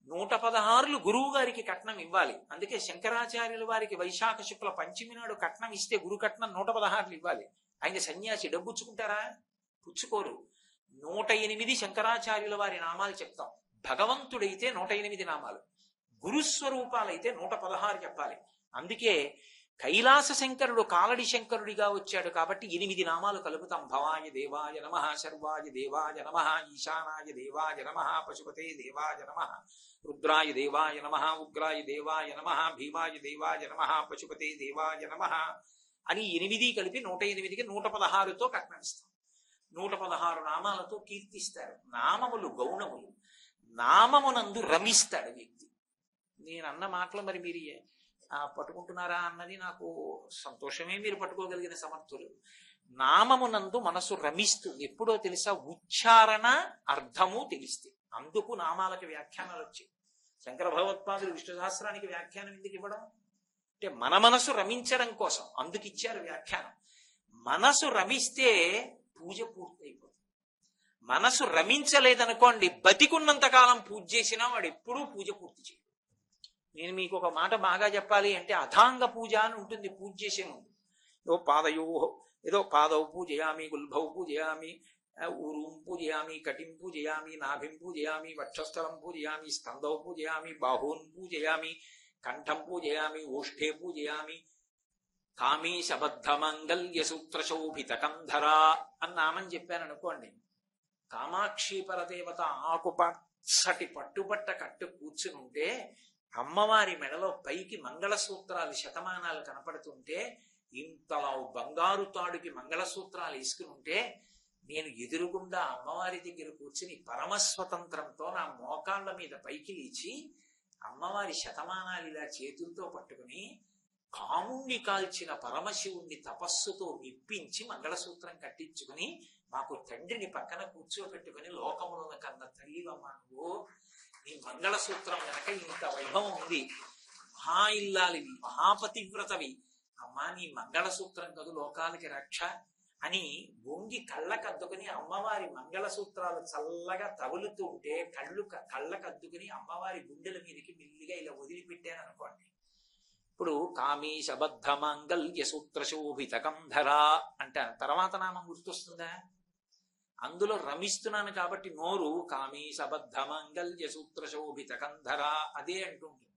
116 గురువు గారికి కట్నం ఇవ్వాలి. అందుకే శంకరాచార్యుల వారికి వైశాఖ శుక్ల పంచమి నాడు కట్నం ఇస్తే గురు కట్నం 116 ఇవ్వాలి. ఆయన సన్యాసి డబ్బుచ్చుకుంటారా? పుచ్చుకోరు. 108 శంకరాచార్యుల వారి నామాలు చెప్తాం. భగవంతుడైతే 108 నామాలు, గురుస్వరూపాలైతే 116 చెప్పాలి. అందుకే కైలాస శంకరుడు కాలడి శంకరుడిగా వచ్చాడు కాబట్టి 8 నామాలు కలుపుతాం. భవాయ దేవాయ నమః, శర్వాయ దేవాయ నమః, ఈశానాయ దేవాయ నమః, పశుపతే దేవాయ నమః, రుద్రాయ దేవాయ నమః, ఉగ్రాయ దేవాయ నమః, భీమాయ దేవాయ నమః, పశుపతే దేవాయ నమః అని 8 కలిపి 108కి 116తో కట్నమిస్తాం. 116 నామాలతో కీర్తిస్తారు. నామములు గౌణములు. నామమునందు రమిస్తాడు వ్యక్తి. నేను అన్న మాటలు మరి మీరు పట్టుకుంటున్నారా అన్నది నాకు సంతోషమే, మీరు పట్టుకోగలిగిన సమర్థులు. నామమునందు మనసు రమిస్తుంది. ఎప్పుడో తెలుసా? ఉచ్చారణ అర్థము తెలిస్తే. అందుకు నామాలకి వ్యాఖ్యానాలు వచ్చాయి. శంకర భగవత్పాదులు విష్ణు సహస్రానికి వ్యాఖ్యానం ఎందుకు ఇవ్వడం అంటే మన మనసు రమించడం కోసం, అందుకు ఇచ్చారు వ్యాఖ్యానం. మనసు రమిస్తే పూజ పూర్తయిపోతుంది. మనసు రమించలేదనుకోండి, బతికున్నంత కాలం పూజ చేసినా వాడు ఎప్పుడూ పూజ పూర్తి చేయడు. నేను మీకు ఒక మాట బాగా చెప్పాలి అంటే, అథాంగ పూజ అని ఉంటుంది పూజ చేసే ముందు. ఏదో పాదౌ పూజయామి, గుల్భౌ పూజయామి, ఊరుం పూజయామి, కటిం పూజయామి, నాభిం పూజయామి, వక్షస్థలం పూజయామి, స్కందౌ పూజయామి, బాహూన్ పూజయామి, కంఠం పూజయామి, ఓష్ఠే పూజయామి, కామీశబద్ధ మంగళ్య సూత్ర శోభిత కంధరా అని నామని చెప్పాను అనుకోండి. కామాక్షి పరదేవత ఆకుపచ్చటి పట్టుబట్ట కట్టు కూర్చుని ఉంటే, అమ్మవారి మెడలో పైకి మంగళసూత్రాలు శతమానాలు కనపడుతుంటే, ఇంతలా బంగారు తాడుకి మంగళసూత్రాలు వేసుకుని ఉంటే నేను ఎదురుగుండా అమ్మవారి దగ్గర కూర్చుని పరమస్వతంత్రంతో నా మోకాళ్ళ మీద పైకి లేచి అమ్మవారి శతమానాలు ఇలా చేతులతో పట్టుకుని కాముణ్ణి కాల్చిన పరమశివుణ్ణి తపస్సుతో నిప్పించి మంగళసూత్రం కట్టించుకుని మాకు తండ్రిని పక్కన కూర్చోబెట్టుకుని లోకములను కన్న తల్లివమ్మ నువ్వు, నీ మంగళసూత్రం వెనక ఇంత వైభవం ఉంది, మహా ఇల్లాలివి, మహాపతివ్రతవి, అమ్మా నీ మంగళసూత్రం కదు లోకాలకి రక్ష అని వంగి కళ్ళకద్దుకుని అమ్మవారి మంగళసూత్రాలు చల్లగా తగులుతూ ఉంటే కళ్ళకద్దుకుని అమ్మవారి గుండెల మీదకి మెల్లిగా ఇలా వదిలిపెట్టాను అనుకోండి. ఇప్పుడు కామీశబద్ధ మాంగళ్య సూత్ర శోభిత కంధరా అంటాను, తర్వాత నామం గుర్తొస్తుందా? అందులో రమిస్తున్నాను కాబట్టి నోరు కామీశబద్ధ మాంగళ్య సూత్ర శోభిత కంధరా అదే అంటుంటుంది.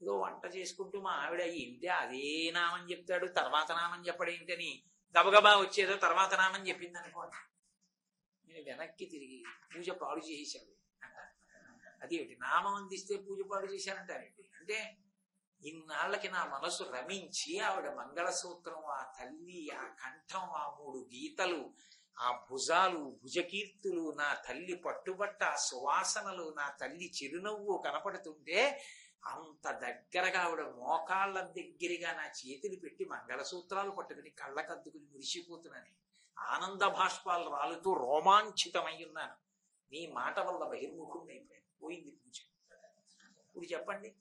ఏదో వంట చేసుకుంటూ మా ఆవిడ ఏంటి అదే నామం చెప్తాడు తర్వాత నామం చెప్పడేంటని గబగబా వచ్చేదో తర్వాత నామం చెప్పింది అనుకోండి, నేను వెనక్కి తిరిగి పూజ పాడు చేసేసాడు అంటారు. అదేమిటి నామం అందిస్తే పూజ పాడు చేశానంటారేంటి అంటే, ఇన్నాళ్ళకి నా మనసు రమించి ఆవిడ మంగళసూత్రం, ఆ తల్లి, ఆ కంఠం, ఆ 3 గీతలు, ఆ భుజాలు, భుజకీర్తులు, నా తల్లి పట్టుబట్ట, సువాసనలు, నా తల్లి చిరునవ్వు కనపడుతుంటే అంత దగ్గరగా ఆవిడ మోకాళ్ళ దగ్గరగా నా చేతులు పెట్టి మంగళసూత్రాలు పట్టుకుని కళ్ళకద్దుకుని మురిసిపోతున్నాను. ఆనంద భాష్పాలు రాలుతూ రోమాంచితమై ఉన్నాను. నీ మాట వల్ల బహిర్ముఖుడిని అయిపోయాను, పోయింది పూజ. ఇప్పుడు చెప్పండి,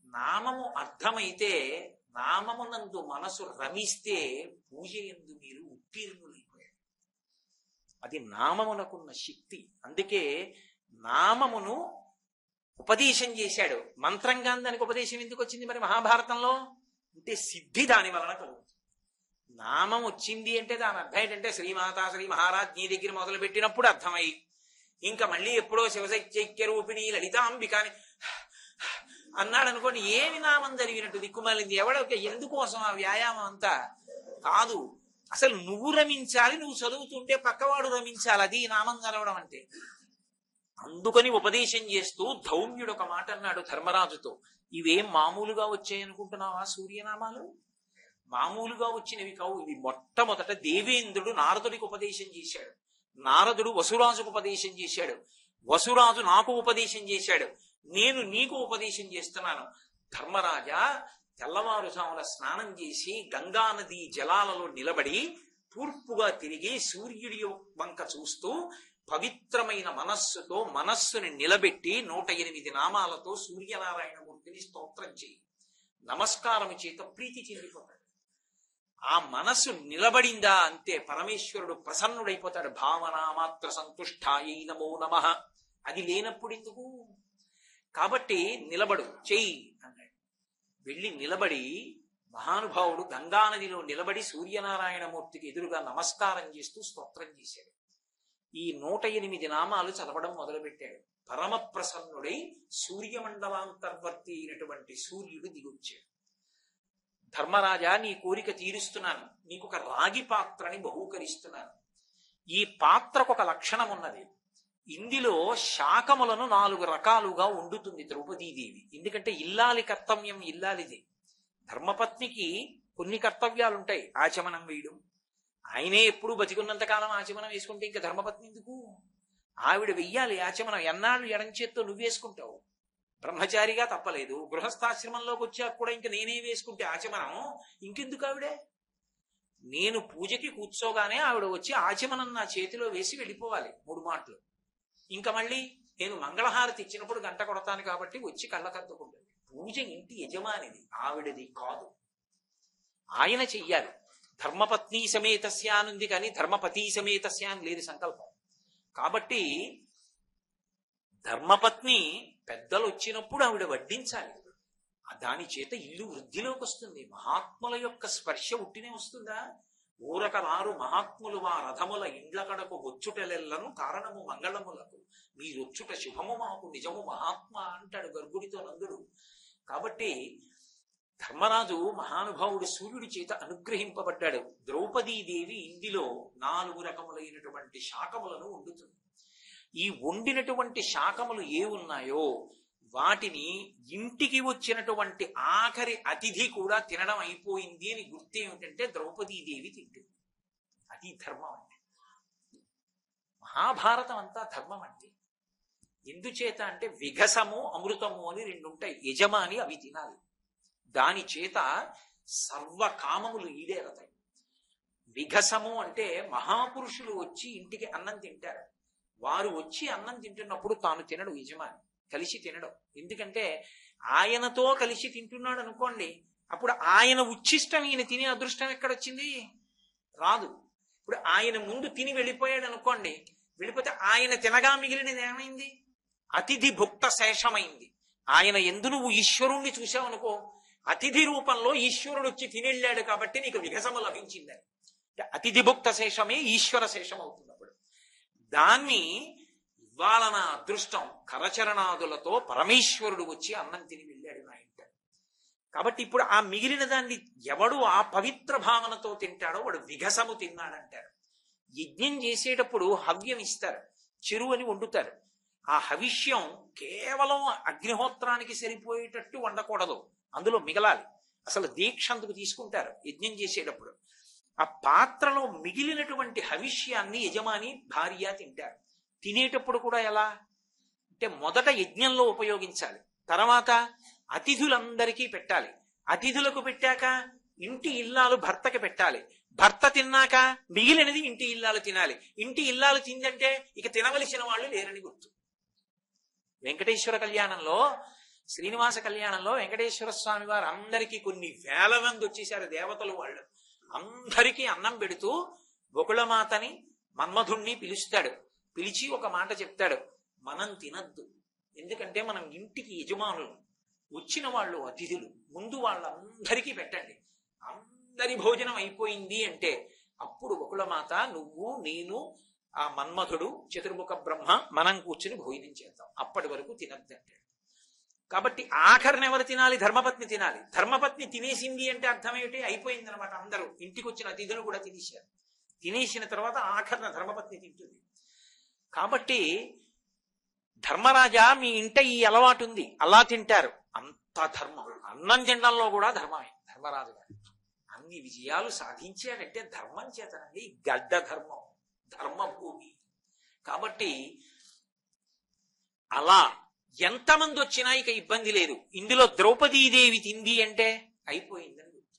నామము అర్థమైతే, నామమునందు మనసు రమిస్తే పూజ ఎందు మీరు ఉత్తీర్ణులైపోయారు. అది నామమునకున్న శక్తి. అందుకే నామమును ఉపదేశం చేశాడు. మంత్రంగా దానికి ఉపదేశం ఎందుకు వచ్చింది మరి మహాభారతంలో అంటే, సిద్ధి దాని వలన కలుగుతుంది. నామం వచ్చింది అంటే దాని అర్థం ఏంటంటే, శ్రీమాతా శ్రీ మహారాజ్ నీ దగ్గర మొదలు పెట్టినప్పుడు అర్థమై, ఇంకా మళ్ళీ ఎప్పుడో శివశైక్య రూపిణి లలితాంబికాని అన్నాడు అనుకోండి, ఏమి నామం జరిగినట్టు దిక్కుమాలింది. ఎందుకోసం ఆ వ్యాయామం అంతా కాదు, అసలు నువ్వు రమించాలి, నువ్వు చదువుతుంటే పక్కవాడు రమించాలి, అది నామం చదవడం అంటే. అందుకని ఉపదేశం చేస్తూ ధౌమ్యుడు ఒక మాట అన్నాడు ధర్మరాజుతో, ఇవేం మామూలుగా వచ్చాయనుకుంటున్నావా సూర్యనామాలు? మామూలుగా వచ్చినవి కావు, ఇవి మొట్టమొదట దేవేంద్రుడు నారదుడికి ఉపదేశం చేశాడు, నారదుడు వసురాజుకు ఉపదేశం చేశాడు, వసురాజు నాకు ఉపదేశం చేశాడు, నేను నీకు ఉపదేశం చేస్తున్నాను. ధర్మరాజా, తెల్లవారుజామున స్నానం చేసి గంగా నదీ జలాలలో నిలబడి తూర్పుగా తిరిగి సూర్యుడి వంక చూస్తూ పవిత్రమైన మనస్సుతో మనస్సుని నిలబెట్టి 108 నామాలతో సూర్యనారాయణమూర్తిని స్తోత్రం చేయి. నమస్కారం చేత ప్రీతి చెందిపోతాడు. ఆ మనస్సు నిలబడిందా అంతే, పరమేశ్వరుడు ప్రసన్నుడైపోతాడు. భావన మాత్ర సంతుష్టాయై నమో నమః. అది లేనప్పుడు ఎందుకు? కాబట్టి నిలబడు, చెయ్యి అన్నాడు. వెళ్ళి నిలబడి మహానుభావుడు గంగానదిలో నిలబడి సూర్యనారాయణమూర్తికి ఎదురుగా నమస్కారం చేస్తూ స్తోత్రం చేశాడు. ఈ 108 నామాలు చదవడం మొదలుపెట్టాడు. పరమ ప్రసన్నుడై సూర్యమండలాంతర్వర్తి అయినటువంటి సూర్యుడు దిగొచ్చాడు. ధర్మరాజా, నీ కోరిక తీరుస్తున్నాను, నీకు ఒక రాగి పాత్రని బహూకరిస్తున్నాను. ఈ పాత్రకు ఒక లక్షణం ఉన్నది, ఇందులో శాకములను 4 రకాలుగా వండుతుంది ద్రౌపదీదేవి. ఎందుకంటే ఇల్లాలి కర్తవ్యం ఇల్లాలిది. ధర్మపత్నికి కొన్ని కర్తవ్యాలుంటాయి, ఆచమనం వేయడం. ఆయనే ఎప్పుడు బతికున్నంత కాలం ఆచమనం వేసుకుంటే ఇంకా ధర్మపత్ని ఎందుకు? ఆవిడ వెయ్యాలి ఆచమనం. ఎన్నాళ్ళు ఎడంచేత్తో నువ్వేసుకుంటావు? బ్రహ్మచారిగా తప్పలేదు, గృహస్థాశ్రమంలోకి వచ్చాక కూడా ఇంక నేనే వేసుకుంటే ఆచమనం ఇంకెందుకు ఆవిడే? నేను పూజకి కూర్చోగానే ఆవిడ వచ్చి ఆచమనం నా చేతిలో వేసి వెళ్ళిపోవాలి 3 మాటలు. ఇంకా మళ్ళీ నేను మంగళహారతి ఇచ్చినప్పుడు గంట కొడతాను కాబట్టి వచ్చి కళ్ళకద్దుకుంటుంది. పూజ ఇంటి యజమానిది, ఆవిడది కాదు. ఆయన చెయ్యాలి. ధర్మపత్ని సమేతస్య అనుంది కానీ ధర్మపతి సమేతస్య అని లేదు సంకల్పం. కాబట్టి ధర్మపత్ని పెద్దలు వచ్చినప్పుడు ఆవిడ వడ్డించాలి. దాని చేత ఇల్లు వృద్ధిలోకి వస్తుంది. మహాత్ముల యొక్క స్పర్శ ఉట్టినే వస్తుందా? ఊరక రారు మహాత్ములు వా రథముల ఇండ్ల కడకు వచ్చుటలెల్లను కారణము మంగళములకు, మీరొచ్చుట శుభము మాకు నిజము మహాత్మ అంటాడు గర్గుడితో నందుడు. కాబట్టి ధర్మరాజు మహానుభావుడు సూర్యుడి చేత అనుగ్రహింపబడ్డాడు. ద్రౌపదీదేవి ఇందులో 4 రకములైనటువంటి శాకములను వండుతుంది. ఈ వండినటువంటి శాకములు ఏ ఉన్నాయో వాటిని ఇంటికి వచ్చినటువంటి ఆఖరి అతిథి కూడా తినడం అయిపోయింది అని గుర్తు ఏమిటంటే ద్రౌపదీదేవి తింటుంది. అది ధర్మం అంటే. మహాభారతం అంతా ధర్మం అంటే. ఎందుచేత అంటే విఘసము అమృతము అని రెండు ఉంటాయి. యజమాని అవి తినాలి. దాని చేత సర్వకామములు ఈడేరతాయి. విఘసము అంటే మహాపురుషులు వచ్చి ఇంటికి అన్నం తింటారు. వారు వచ్చి అన్నం తింటున్నప్పుడు తాను తినడు, యజమాని కలిసి తినడం. ఎందుకంటే ఆయనతో కలిసి తింటున్నాడు అనుకోండి, అప్పుడు ఆయన ఉచ్ఛిష్టం ఈయన తినే అదృష్టం ఎక్కడొచ్చింది? రాదు. ఇప్పుడు ఆయన ముందు తిని వెళ్ళిపోయాడు అనుకోండి, వెళ్ళిపోతే ఆయన తినగా మిగిలినది ఏమైంది? అతిథి భుక్త శేషమైంది. ఆయన ఎందు నువ్వు ఈశ్వరుణ్ణి చూసావు అనుకో, అతిథి రూపంలో ఈశ్వరుడు వచ్చి తినెళ్ళాడు కాబట్టి నీకు విఘసము లభించిందని. అతిథి భుక్త శేషమే ఈశ్వర శేషం అవుతుంది. అప్పుడు దాన్ని ఇవాళ నా అదృష్టం, కరచరణాదులతో పరమేశ్వరుడు వచ్చి అన్నం తిని వెళ్ళాడు నా ఇంట. కాబట్టి ఇప్పుడు ఆ మిగిలిన దాన్ని ఎవడు ఆ పవిత్ర భావనతో తింటాడో వాడు విఘసము తిన్నాడంటారు. యజ్ఞం చేసేటప్పుడు హవ్యం ఇస్తారు, చెరువు అని వండుతారు. ఆ హవిష్యం కేవలం అగ్నిహోత్రానికి సరిపోయేటట్టు వండకూడదు, అందులో మిగలాలి. అసలు దీక్ష అందుకు తీసుకుంటారు యజ్ఞం చేసేటప్పుడు. ఆ పాత్రలో మిగిలినటువంటి హవిష్యాన్ని యజమాని భార్య తింటారు. తినేటప్పుడు కూడా ఎలా అంటే మొదట యజ్ఞంలో ఉపయోగించాలి, తర్వాత అతిథులందరికీ పెట్టాలి. అతిథులకు పెట్టాక ఇంటి ఇల్లాలు భర్తకి పెట్టాలి. భర్త తిన్నాక మిగిలినది ఇంటి ఇల్లాలు తినాలి. ఇంటి ఇల్లాలు తిందంటే ఇక తినవలసిన వాళ్ళు లేరని గుర్తు. వెంకటేశ్వర కళ్యాణంలో, శ్రీనివాస కళ్యాణంలో వెంకటేశ్వర స్వామి వారు అందరికీ కొన్ని వేల మంది వచ్చేసారు దేవతలు. వాళ్ళు అందరికీ అన్నం పెడుతూ బొకుళమాతని మన్మధుణ్ణి పిలుస్తాడు. పిలిచి ఒక మాట చెప్తాడు, మనం తినద్దు, ఎందుకంటే మనం ఇంటికి యజమానులు, వచ్చిన వాళ్ళు అతిథులు, ముందు వాళ్ళందరికీ పెట్టండి. అందరి భోజనం అయిపోయింది అంటే అప్పుడు బొకుళమాత నువ్వు నేను ఆ మన్మధుడు చతుర్ముఖ బ్రహ్మ మనం కూర్చుని భోజనం చేద్దాం, అప్పటి వరకు తినద్దు అంటాడు. కాబట్టి ఆఖరిని ఎవరు తినాలి? ధర్మపత్ని తినాలి. ధర్మపత్ని తినేసింది అంటే అర్థం ఏమిటి? అయిపోయింది అనమాట. అందరూ ఇంటికి వచ్చిన అతిథులు కూడా తినేశారు. తినేసిన తర్వాత ఆఖరిన ధర్మపత్ని తింటుంది. కాబట్టి ధర్మరాజా మీ ఇంట ఈ అలవాటు ఉంది, అలా తింటారు, అంత ధర్మం. అన్నం తినడంలో కూడా ధర్మమే. ధర్మరాజు గారు అన్ని విజయాలు సాధించాడంటే ధర్మం చేతనండి. గడ్డ ధర్మం, ధర్మభూమి. కాబట్టి అలా ఎంతమంది వచ్చినా ఇక ఇబ్బంది లేదు. ఇందులో ద్రౌపదీదేవి తింది అంటే అయిపోయిందని గుర్తు.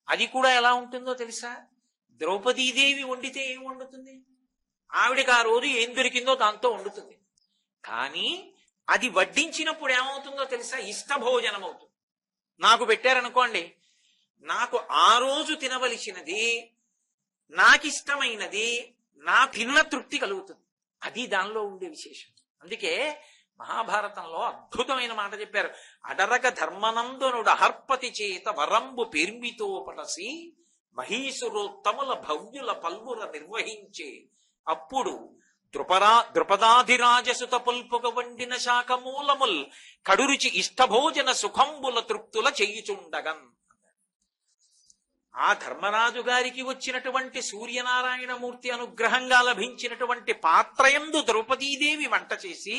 అది కూడా ఎలా ఉంటుందో తెలుసా? ద్రౌపదీదేవి వండితే ఏం వండుతుంది? ఆవిడకి ఆ రోజు ఏం దొరికిందో దాంతో వండుతుంది. కానీ అది వడ్డించినప్పుడు ఏమవుతుందో తెలుసా? ఇష్టభోజనం అవుతుంది. నాకు పెట్టారనుకోండి, నాకు ఆ రోజు తినవలసినది, నాకిష్టమైనది, నా తిన్న తృప్తి కలుగుతుంది. అది దానిలో ఉండే విశేషం. అందుకే మహాభారతంలో అద్భుతమైన మాట చెప్పారు. అడరగ ధర్మనందనుడు అహర్పతి చేత వరంబు పేర్మితో పటసి మహీసురోత్తముల భవ్యుల పల్వుల నిర్వహించే అప్పుడు ద్రుపదాధిరాజసుత పుల్పుగ వండిన శాఖమూలముల్ కడురుచి ఇష్టభోజన సుఖంబుల తృప్తుల చేయుచుండగన్. ఆ ధర్మరాజు గారికి వచ్చినటువంటి సూర్యనారాయణమూర్తి అనుగ్రహంగా లభించినటువంటి పాత్రయందు ద్రౌపదీదేవి వంట చేసి,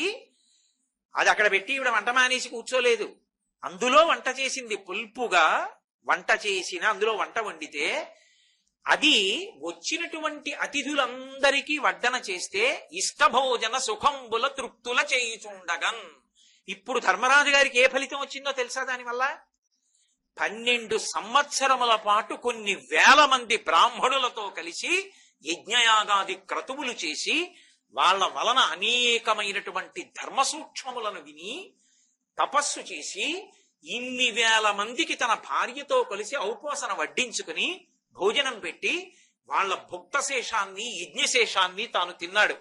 అది అక్కడ పెట్టి ఈవిడ వంట మానేసి కూర్చోలేదు, అందులో వంట చేసింది. పుల్పుగా వంట చేసిన అందులో వంట వండితే అది వచ్చినటువంటి అతిథులందరికీ వడ్డన చేస్తే ఇష్టభోజన సుఖంబుల తృప్తుల చేయుచుండగన్. ఇప్పుడు ధర్మరాజు గారికి ఏ ఫలితం వచ్చిందో తెలుసా? దానివల్ల 12 సంవత్సరముల పాటు కొన్ని వేల మంది బ్రాహ్మణులతో కలిసి యజ్ఞయాగాది క్రతువులు చేసి వాళ్ళ వలన అనేకమైనటువంటి ధర్మ సూక్ష్మములను విని తపస్సు చేసి ఇన్ని వేల మందికి తన భార్యతో కలిసి ఔపోసన వడ్డించుకుని భోజనం పెట్టి వాళ్ళ భుక్తశేషాన్ని యజ్ఞశేషాన్ని తాను తిన్నాడు.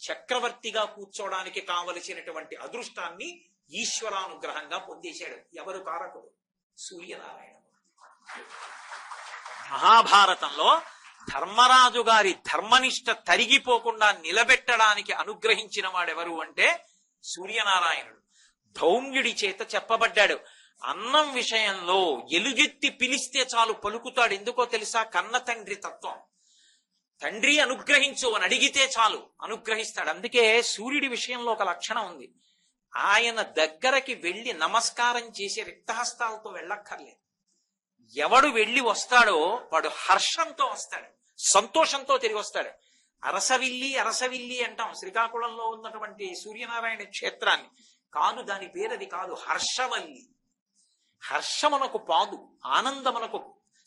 చక్రవర్తిగా కూర్చోవడానికి కావలసినటువంటి అదృష్టాన్ని ఈశ్వరానుగ్రహంగా పొందేశాడు. ఎవరు కారకుడు? సూర్యనారాయణ. మహాభారతంలో ధర్మరాజు గారి ధర్మనిష్ట తరిగిపోకుండా నిలబెట్టడానికి అనుగ్రహించిన వాడెవరు అంటే సూర్యనారాయణుడు. ధౌమ్యుడి చేత చెప్పబడ్డాడు. అన్నం విషయంలో ఎలుగెత్తి పిలిస్తే చాలు పలుకుతాడు. ఎందుకో తెలుసా? కన్న తండ్రి తత్వం. తండ్రి అనుగ్రహించు అని అడిగితే చాలు అనుగ్రహిస్తాడు. అందుకే సూర్యుడి విషయంలో ఒక లక్షణం ఉంది. ఆయన దగ్గరకి వెళ్ళి నమస్కారం చేసి రిక్తహస్తాలతో వెళ్ళక్కర్లేదు. ఎవడు వెళ్ళి వస్తాడో వాడు హర్షంతో వస్తాడు, సంతోషంతో తిరిగి వస్తాడు. అరసవిల్లి అంటాం శ్రీకాకుళంలో ఉన్నటువంటి సూర్యనారాయణ క్షేత్రాన్ని. కాదు, దాని పేరు అది కాదు, హర్షవల్లి. హర్షమునకు పాదు, ఆనందమునకు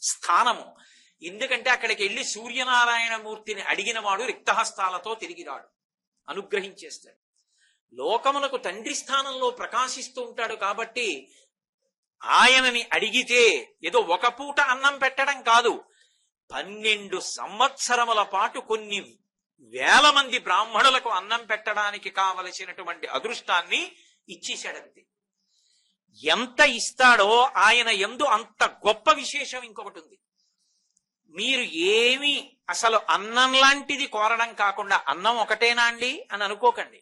స్థానము. ఎందుకంటే అక్కడికి వెళ్ళి సూర్యనారాయణమూర్తిని అడిగిన వాడు రిక్తహస్తాలతో తిరిగి రాడు, అనుగ్రహించేస్తాడు. లోకమునకు తండ్రి స్థానంలో ప్రకాశిస్తూ ఉంటాడు కాబట్టి ఆయనని అడిగితే ఏదో ఒక పూట అన్నం పెట్టడం కాదు, 12 సంవత్సరముల పాటు కొన్ని వేల మంది బ్రాహ్మణులకు అన్నం పెట్టడానికి కావలసినటువంటి అదృష్టాన్ని ఇచ్చేశాడంతే. ఎంత ఇస్తాడో ఆయన యందు అంత గొప్ప విశేషం ఇంకొకటి ఉంది. మీరు ఏమి అసలు అన్నం లాంటిది కోరడం కాకుండా, అన్నం ఒకటేనా అండి అని అనుకోకండి.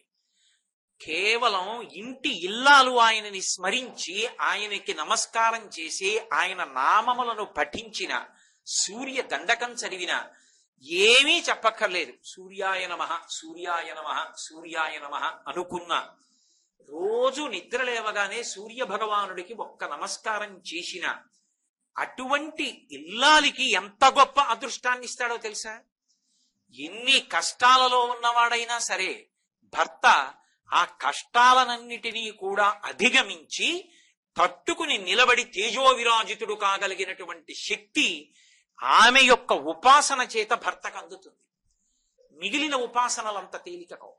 కేవలం ఇంటి ఇల్లాలు ఆయనని స్మరించి ఆయనకి నమస్కారం చేసి ఆయన నామములను పఠించిన, సూర్య దండకం చదివిన, ఏమీ చెప్పక్కర్లేదు. సూర్యాయ నమః, సూర్యాయ నమః, సూర్యాయ నమః అనుకున్న, రోజు నిద్ర లేవగానే సూర్య భగవానుడికి ఒక్క నమస్కారం చేసిన అటువంటి ఇల్లాలికి ఎంత గొప్ప అదృష్టాన్ని ఇస్తాడో తెలుసా? ఎన్ని కష్టాలలో ఉన్నవాడైనా సరే భర్త ఆ కష్టాలనన్నిటినీ కూడా అధిగమించి తట్టుకుని నిలబడి తేజోవిరాజితుడు కాగలిగినటువంటి శక్తి ఆమె యొక్క ఉపాసన చేత భర్తకు అందుతుంది. మిగిలిన ఉపాసనలంత తేలికకో.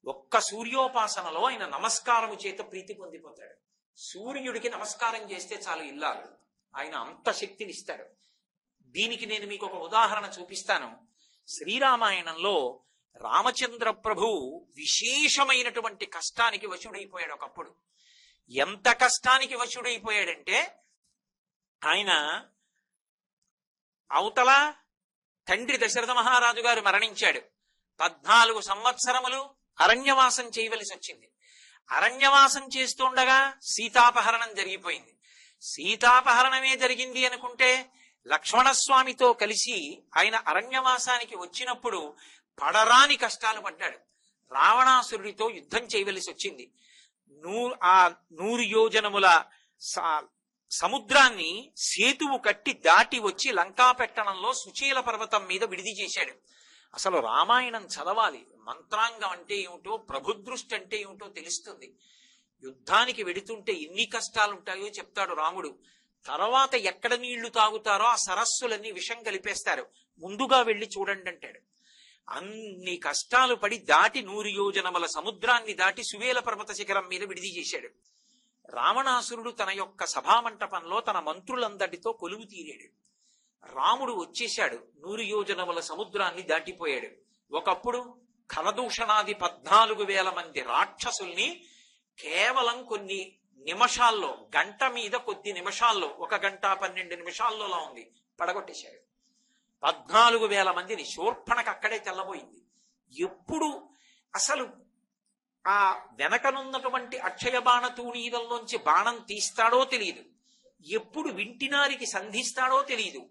ఒక్క సూర్యోపాసనలో ఆయన నమస్కారము చేత ప్రీతి పొందిపోతాడు. సూర్యుడికి నమస్కారం చేస్తే చాలు ఇల్లాలు, ఆయన అంత శక్తిని ఇస్తాడు. దీనికి నేను మీకు ఒక ఉదాహరణ చూపిస్తాను. శ్రీరామాయణంలో రామచంద్ర ప్రభు విశేషమైనటువంటి కష్టానికి వశుడైపోయాడు ఒకప్పుడు. ఎంత కష్టానికి వశుడైపోయాడంటే, ఆయన అవతల తండ్రి దశరథ మహారాజు గారు మరణించాడు. 14 సంవత్సరములు అరణ్యవాసం చేయవలసి వచ్చింది. అరణ్యవాసం చేస్తుండగా సీతాపహరణం జరిగిపోయింది. సీతాపహరణమే జరిగింది అనుకుంటే లక్ష్మణస్వామితో కలిసి ఆయన అరణ్యవాసానికి వచ్చినప్పుడు పడరాని కష్టాలు పడ్డాడు. రావణాసురుడితో యుద్ధం చేయవలసి వచ్చింది. 100 యోజనముల సముద్రాన్ని సేతువు కట్టి దాటి వచ్చి లంకాపెట్టణంలో సుచీల పర్వతం మీద విడిది చేశాడు. అసలు రామాయణం చదవాలి. మంత్రాంగం అంటే ఏమిటో, ప్రభుదృష్టి అంటే ఏమిటో తెలుస్తుంది. యుద్ధానికి వెడుతుంటే ఎన్ని కష్టాలుంటాయో చెప్తాడు రాముడు. తర్వాత ఎక్కడ నీళ్లు తాగుతారో ఆ సరస్సులన్నీ విషం కలిపేస్తారు, ముందుగా వెళ్లి చూడండి అంటాడు. అన్ని కష్టాలు పడి దాటి 100 యోజనముల సముద్రాన్ని దాటి సువేల పర్వత శిఖరం మీద విడిది చేశాడు. రావణాసురుడు తన యొక్క సభామంటపంలో తన మంత్రులందరితో కొలువు తీరాడు. రాముడు వచ్చేశాడు, 100 యోజనముల సముద్రాన్ని దాటిపోయాడు. ఒకప్పుడు ఖరదూషణాది 14,000 మంది రాక్షసుల్ని కేవలం కొన్ని నిమిషాల్లో, గంట మీద కొద్ది నిమిషాల్లో, 1 గంట 12 నిమిషాల్లో ఉంది, పడగొట్టేశాడు. 14,000 మందిని. శూర్పణకు అక్కడే తెల్లబోయింది. ఎప్పుడు అసలు ఆ వెనకనున్నటువంటి అక్షయ బాణ తూణీరంలోంచి బాణం తీస్తాడో తెలియదు, ఎప్పుడు వింటినారికి సంధిస్తాడో తెలియదు,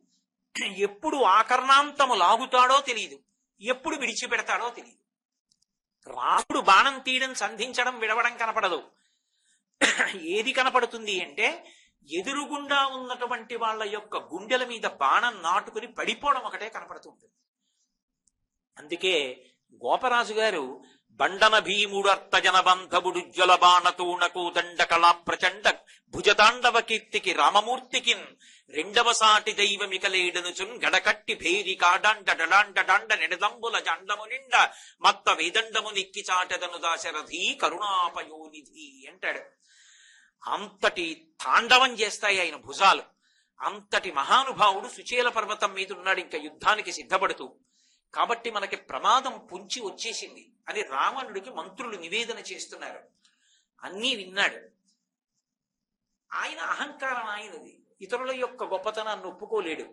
ఎప్పుడు ఆకర్ణాంతము లాగుతాడో తెలియదు, ఎప్పుడు విడిచిపెడతాడో తెలియదు. రాముడు బాణం తీయడం, సంధించడం, విడవడం కనపడదు. ఏది కనపడుతుంది అంటే ఎదురుగుండా ఉన్నటువంటి వాళ్ళ యొక్క గుండెల మీద బాణం నాటుకుని పడిపోవడం ఒకటే కనపడుతుంది. అందుకే గోపరాజు గారు బండన భీముడు అర్థజనబంధబుడుజ్వల బాణతూణకు దండకళా ప్రచండ భుజతాండవ కీర్తికి రామమూర్తికి రెండవ సాటి దైవమికలేడనుచున్ గడకట్టి భేరి కాడాండ డడాండ డాండ నిడదంబుల జండము నిండ మత్త వేదండము నిక్కి చాటదను దాశరథి కరుణాపయోనిధి అంటాడు. అంతటి తాండవం చేస్తాయి ఆయన భుజాలు. అంతటి మహానుభావుడు సుచేల పర్వతం మీద ఉన్నాడు, ఇంకా యుద్ధానికి సిద్ధపడుతూ. కాబట్టి మనకి ప్రమాదం పొంచి వచ్చేసింది అని రావణుడికి మంత్రులు నివేదన చేస్తున్నారు. అన్నీ విన్నాడు. ఆయన అహంకారం ఆయనది, ఇతరుల యొక్క గొప్పతనాన్ని ఒప్పుకోలేడు.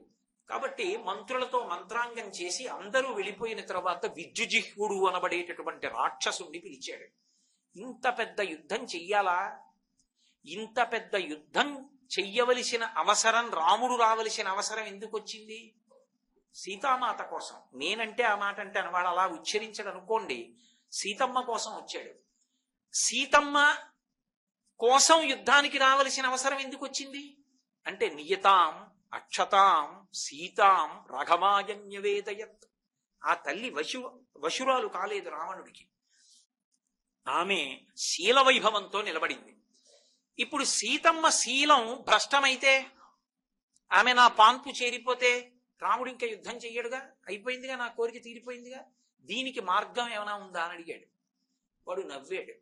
కాబట్టి మంత్రులతో మంత్రాంగం చేసి అందరూ వెళ్ళిపోయిన తర్వాత విద్యుజిహ్వుడు అనబడేటటువంటి రాక్షసుణ్ణి పిలిచాడు. ఇంత పెద్ద యుద్ధం చెయ్యాలా? ఇంత పెద్ద యుద్ధం చెయ్యవలసిన అవసరం, రాముడు రావలసిన అవసరం ఎందుకు వచ్చింది? సీతామాత కోసం. నేనంటే ఆ మాట అంటాను, వాడు అలా ఉచ్చరించడు అనుకోండి. సీతమ్మ కోసం వచ్చాడు. సీతమ్మ కోసం యుద్ధానికి రావలసిన అవసరం ఎందుకు వచ్చింది అంటే నియతాం అక్షతాం సీతాం రాఘవాయన్యవేదయత్. ఆ తల్లి వశురాలు కాలేదు రావణుడికి. ఆమె శీల వైభవంతో నిలబడింది. ఇప్పుడు సీతమ్మ శీలం భ్రష్టమైతే, ఆమె నా పాన్పు చేరిపోతే రాముడు ఇంకా యుద్ధం చెయ్యడుగా, అయిపోయిందిగా, నా కోరిక తీరిపోయిందిగా, దీనికి మార్గం ఏమైనా ఉందా అని అడిగాడు. వాడు నవ్వాడు.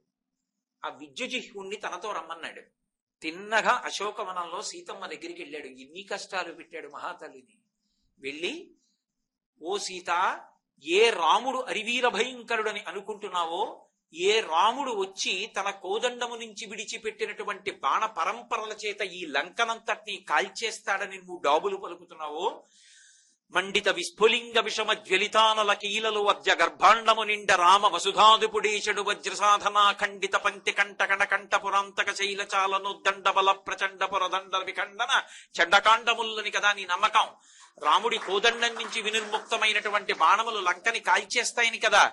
ఆ విద్యుజిహ్వుణ్ణి తనతో రమ్మన్నాడు. తిన్నగా అశోకవనంలో సీతమ్మ దగ్గరికి వెళ్ళాడు. ఎన్ని కష్టాలు పెట్టాడు మహాతల్లిని. వెళ్ళి, ఓ సీత, ఏ రాముడు అరివీర భయంకరుడని అనుకుంటున్నావో, ఏ రాముడు వచ్చి తన కోదండము నుంచి విడిచిపెట్టినటువంటి బాణ పరంపరల చేత ఈ లంకనంతటినీ కాల్చేస్తాడని నువ్వు డాబులు పలుకుతున్నావో, మండిత విస్ఫులింగ విషమ జ్వలితానల కీలలు వజ్ర గర్భాండము నిండ రామ వసుధాదుపుడేశడు వజ్ర సాధనా ఖండిత పంక్తి కంట కణ కంఠ పురాంతక శైలచాలను దండ బల ప్రచండ పురదండ విఖండన చండకాండములని కదా నీ నమ్మకం. రాముడి కోదండం నుంచి వినిర్ముక్తమైనటువంటి బాణములు లంకని కాల్చేస్తాయని కదా.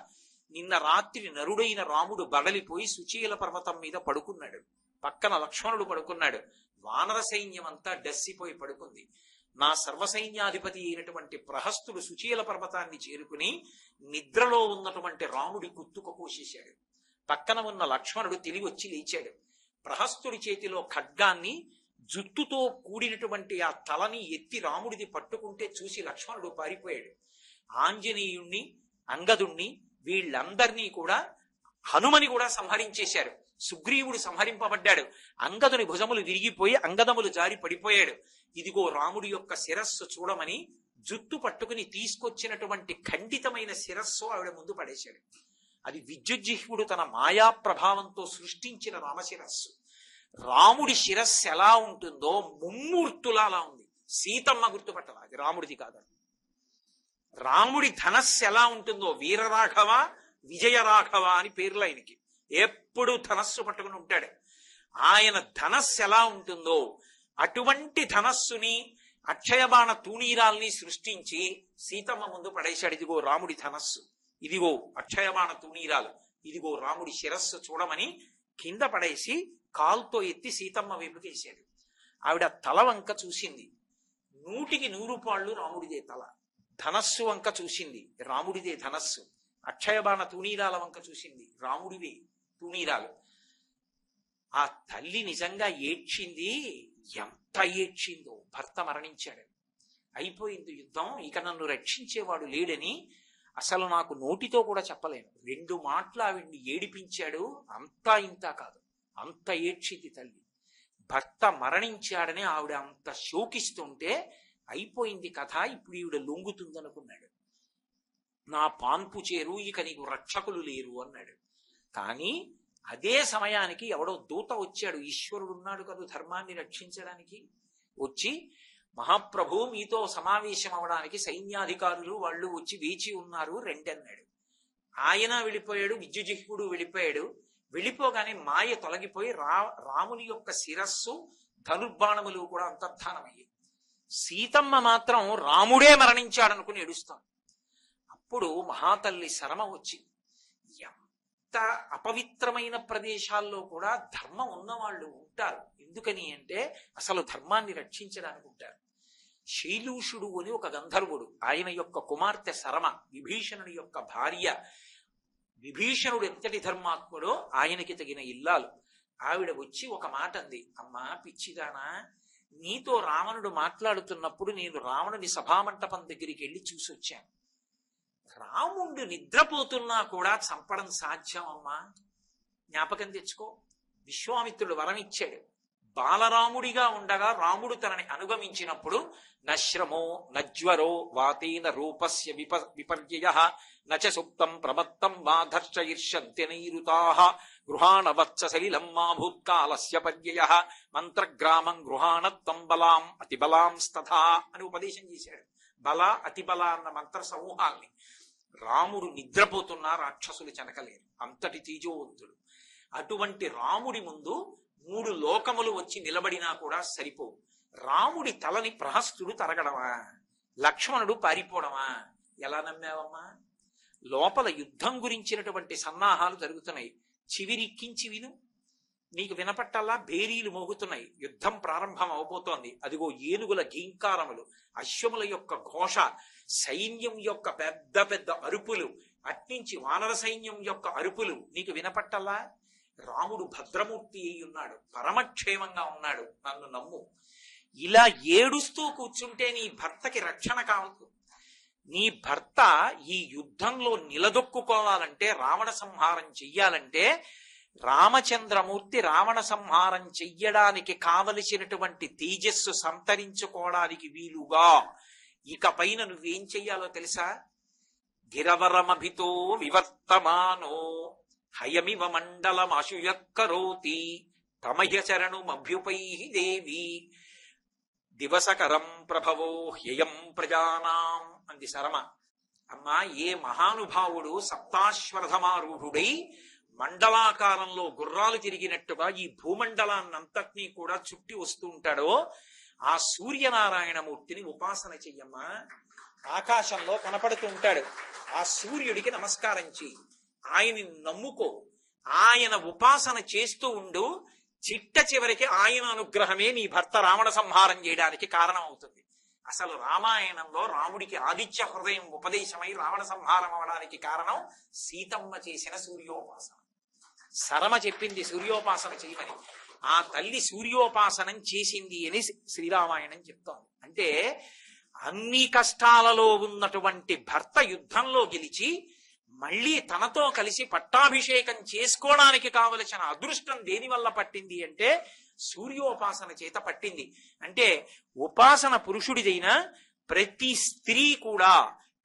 నిన్న రాత్రి నరుడైన రాముడు బడలిపోయి సుచీల పర్వతం మీద పడుకున్నాడు. పక్కన లక్ష్మణుడు పడుకున్నాడు. వానర సైన్యం అంతా డస్సిపోయి పడుకుంది. నా సర్వసైన్యాధిపతి అయినటువంటి ప్రహస్తుడు సుచీల పర్వతాన్ని చేరుకుని నిద్రలో ఉన్నటువంటి రాముడి కుత్తుక కోసేశాడు. పక్కన ఉన్న లక్ష్మణుడు తిరిగి వచ్చి లేచాడు. ప్రహస్తుడి చేతిలో ఖడ్గాన్ని, జుట్టుతో కూడినటువంటి ఆ తలని ఎత్తి రాముడిది పట్టుకుంటే చూసి లక్ష్మణుడు పారిపోయాడు. ఆంజనేయుణ్ణి, అంగదుణ్ణి, వీళ్ళందరినీ కూడా, హనుమని కూడా సంహరించేశారు. సుగ్రీవుడు సంహరింపబడ్డాడు. అంగదుని భుజములు విరిగిపోయి అంగదములు జారి పడిపోయాడు. ఇదిగో రాముడి యొక్క శిరస్సు చూడమని జుట్టు పట్టుకుని తీసుకొచ్చినటువంటి ఖండితమైన శిరస్సు ఆవిడ ముందు పడేశాడు. అది విద్యుజ్జిహ్వుడు తన మాయా ప్రభావంతో సృష్టించిన రామశిరస్సు. రాముడి శిరస్సు ఎలా ఉంటుందో ముమ్మూర్తులా అలా ఉంది. సీతమ్మ గుర్తుపట్టాల, అది రాముడిది కాదు. రాముడి ధనస్సు ఎలా ఉంటుందో, వీరరాఘవ విజయరాఘవ అని పేర్లు ఆయనకి. ఎప్పుడు ధనస్సు పట్టుకుని ఉంటాడు. ఆయన ధనస్సు ఎలా ఉంటుందో అటువంటి ధనస్సుని, అక్షయబాణ తూణీరాల్ని సృష్టించి సీతమ్మ ముందు పడేశాడు. ఇదిగో రాముడి ధనస్సు, ఇదిగో అక్షయబాణ తూణీరాలు, ఇదిగో రాముడి శిరస్సు చూడమని కింద పడేసి కాల్తో ఎత్తి సీతమ్మ వైపుకేశాడు. ఆవిడ తల వంక చూసింది. 100కి 100 రాముడిదే తల. ధనస్సు వంక చూసింది, రాముడిదే ధనస్సు. అక్షయబాణ తూణీరాల వంక చూసింది, రాముడివే తూణీరాలు. ఆ తల్లి నిజంగా ఏడ్చింది. ఎంత ఏడ్చిందో. భర్త మరణించాడు, అయిపోయింది యుద్ధం, ఇక నన్ను రక్షించేవాడు లేడని అసలు నాకు నోటితో కూడా చెప్పలేను. 2 మాటలు ఆవిడ్ని ఏడిపించాడు. అంతా ఇంత కాదు, అంత ఏడ్చింది తల్లి. భర్త మరణించాడని ఆవిడ అంత శోకిస్తుంటే అయిపోయింది కథ, ఇప్పుడు ఈవిడ లొంగుతుందనుకున్నాడు. నా పాన్పు చేరు, ఇక నీకు రక్షకులు లేరు అన్నాడు. కానీ అదే సమయానికి ఎవడో దూత వచ్చాడు. ఈశ్వరుడు ఉన్నాడు కదా ధర్మాన్ని రక్షించడానికి. వచ్చి, మహాప్రభు మీతో సమావేశం అవడానికి సైన్యాధికారులు వాళ్ళు వచ్చి వేచి ఉన్నారు, రండి అన్నాడు. ఆయన వెళ్ళిపోయాడు, విద్యుజిహ్వుడు వెళ్ళిపోయాడు. వెళ్ళిపోగానే మాయ తొలగిపోయి రాముని యొక్క శిరస్సు, ధనుర్బాణములు కూడా అంతర్ధానమయ్యాయి. సీతమ్మ మాత్రం రాముడే మరణించాడనుకుని ఏడుస్తాం. అప్పుడు మహాతల్లి శరమ వచ్చి, ఎంత అపవిత్రమైన ప్రదేశాల్లో కూడా ధర్మం ఉన్నవాళ్ళు ఉంటారు. ఎందుకని అంటే అసలు ధర్మాన్ని రక్షించడానికి ఉంటారు. శైలూషుడు అని ఒక గంధర్వుడు, ఆయన యొక్క కుమార్తె శరమ, విభీషణుడి యొక్క భార్య. విభీషణుడు ఎంతటి ధర్మాత్ముడో ఆయనకి తగిన ఇల్లాలు. ఆవిడ వచ్చి ఒక మాట అంది, అమ్మా పిచ్చిదానా, నీతో రావణుడు మాట్లాడుతున్నప్పుడు నేను రావణుని సభామంటపం దగ్గరికి వెళ్ళి చూసి వచ్చాను. రాముడు నిద్రపోతున్నా కూడా చంపడం సాధ్యం అమ్మా, జ్ఞాపకం తెచ్చుకో. విశ్వామిత్రుడు వరం ఇచ్చాడు. బాలరాముడిగా ఉండగా రాముడు తనని అనుగమించినప్పుడు నశ్రమో నజ్వరో వాతేన రూపస్య విపర్యయ నచ సుప్తం ప్రమత్తం వాధర్షయిర్షంత్యనైరుతాః గృహాణవత్స సలిలం మా భూత్కాలస్య పర్యయ మంత్రగ్రామం గృహాణత్వం బలాం అతిబలాం స్తథా అని ఉపదేశం చేశాడు. బల అతిబల అన్న మంత్ర సమూహాల్ని. రాముడు నిద్రపోతున్నా రాక్షసులు చెనకలేరు, అంతటి తేజోవంతుడు. అటువంటి రాముడి ముందు 3 లోకములు వచ్చి నిలబడినా కూడా సరిపోవు. రాముడి తలని ప్రహస్తుడు తరగడమా, లక్ష్మణుడు పారిపోవడమా? ఎలా నమ్మావమ్మా? లోపల యుద్ధం గురించినటువంటి సన్నాహాలు జరుగుతున్నాయి. చివిరిక్కించి విను. నీకు వినపట్టల్లా భేరీలు మోగుతున్నాయి, యుద్ధం ప్రారంభం అవబోతోంది. అదిగో ఏనుగుల గీంకారములు, అశ్వముల యొక్క ఘోష, సైన్యం యొక్క పెద్ద పెద్ద అరుపులు, అట్నుంచి వానర సైన్యం యొక్క అరుపులు నీకు వినపట్టల్లా. రాముడు భద్రమూర్తి అయి ఉన్నాడు, పరమక్షేమంగా ఉన్నాడు, నన్ను నమ్ము. ఇలా ఏడుస్తూ కూర్చుంటే నీ భర్తకి రక్షణ కావద్దు. నీ భర్త ఈ యుద్ధంలో నిలదొక్కుకోవాలంటే, రావణ సంహారం చెయ్యాలంటే, రామచంద్రమూర్తి రావణ సంహారం చెయ్యడానికి కావలసినటువంటి తేజస్సు సంతరించుకోవడానికి వీలుగా ఇక పైన నువ్వేం చెయ్యాలో తెలుసా? గిరవరమభితో వివర్తమానో హయమివ మండలమశుయక్కరోతి తమహ్య శరణుమభ్యుపై దేవి దివసకరం ప్రభవో హ్యయం ప్రజానాం అంది శరమ. అమ్మా, ఏ మహానుభావుడు సప్తాశ్వరథమారూఢుడై మండలాకారంలో గుర్రాలు తిరిగినట్టుగా ఈ భూమండలాన్నంతటినీ కూడా చుట్టి వస్తూ ఉంటాడో ఆ సూర్యనారాయణమూర్తిని ఉపాసన చెయ్యమ్మా. ఆకాశంలో కనపడుతూ ఉంటాడు, ఆ సూర్యుడికి నమస్కారం చెయ్యి, ఆయన్ని నమ్ముకో, ఆయన ఉపాసన చేస్తూ ఉండు. చిట్ట చివరికి ఆయన అనుగ్రహమే నీ భర్త రావణ సంహారం చేయడానికి కారణం అవుతుంది. అసలు రామాయణంలో రాముడికి ఆదిత్య హృదయం ఉపదేశమై రావణ సంహారం అవడానికి కారణం సీతమ్మ చేసిన సూర్యోపాసన. శరమ చెప్పింది సూర్యోపాసన చేయమని, ఆ తల్లి సూర్యోపాసనం చేసింది అని శ్రీరామాయణం చెప్తోంది. అంటే అన్ని కష్టాలలో ఉన్నటువంటి భర్త యుద్ధంలో గెలిచి మళ్ళీ తనతో కలిసి పట్టాభిషేకం చేసుకోవడానికి కావలసిన అదృష్టం దేని వల్ల పట్టింది అంటే సూర్యోపాసన చేత పట్టింది. అంటే ఉపాసన పురుషుడిదైనా ప్రతి స్త్రీ కూడా,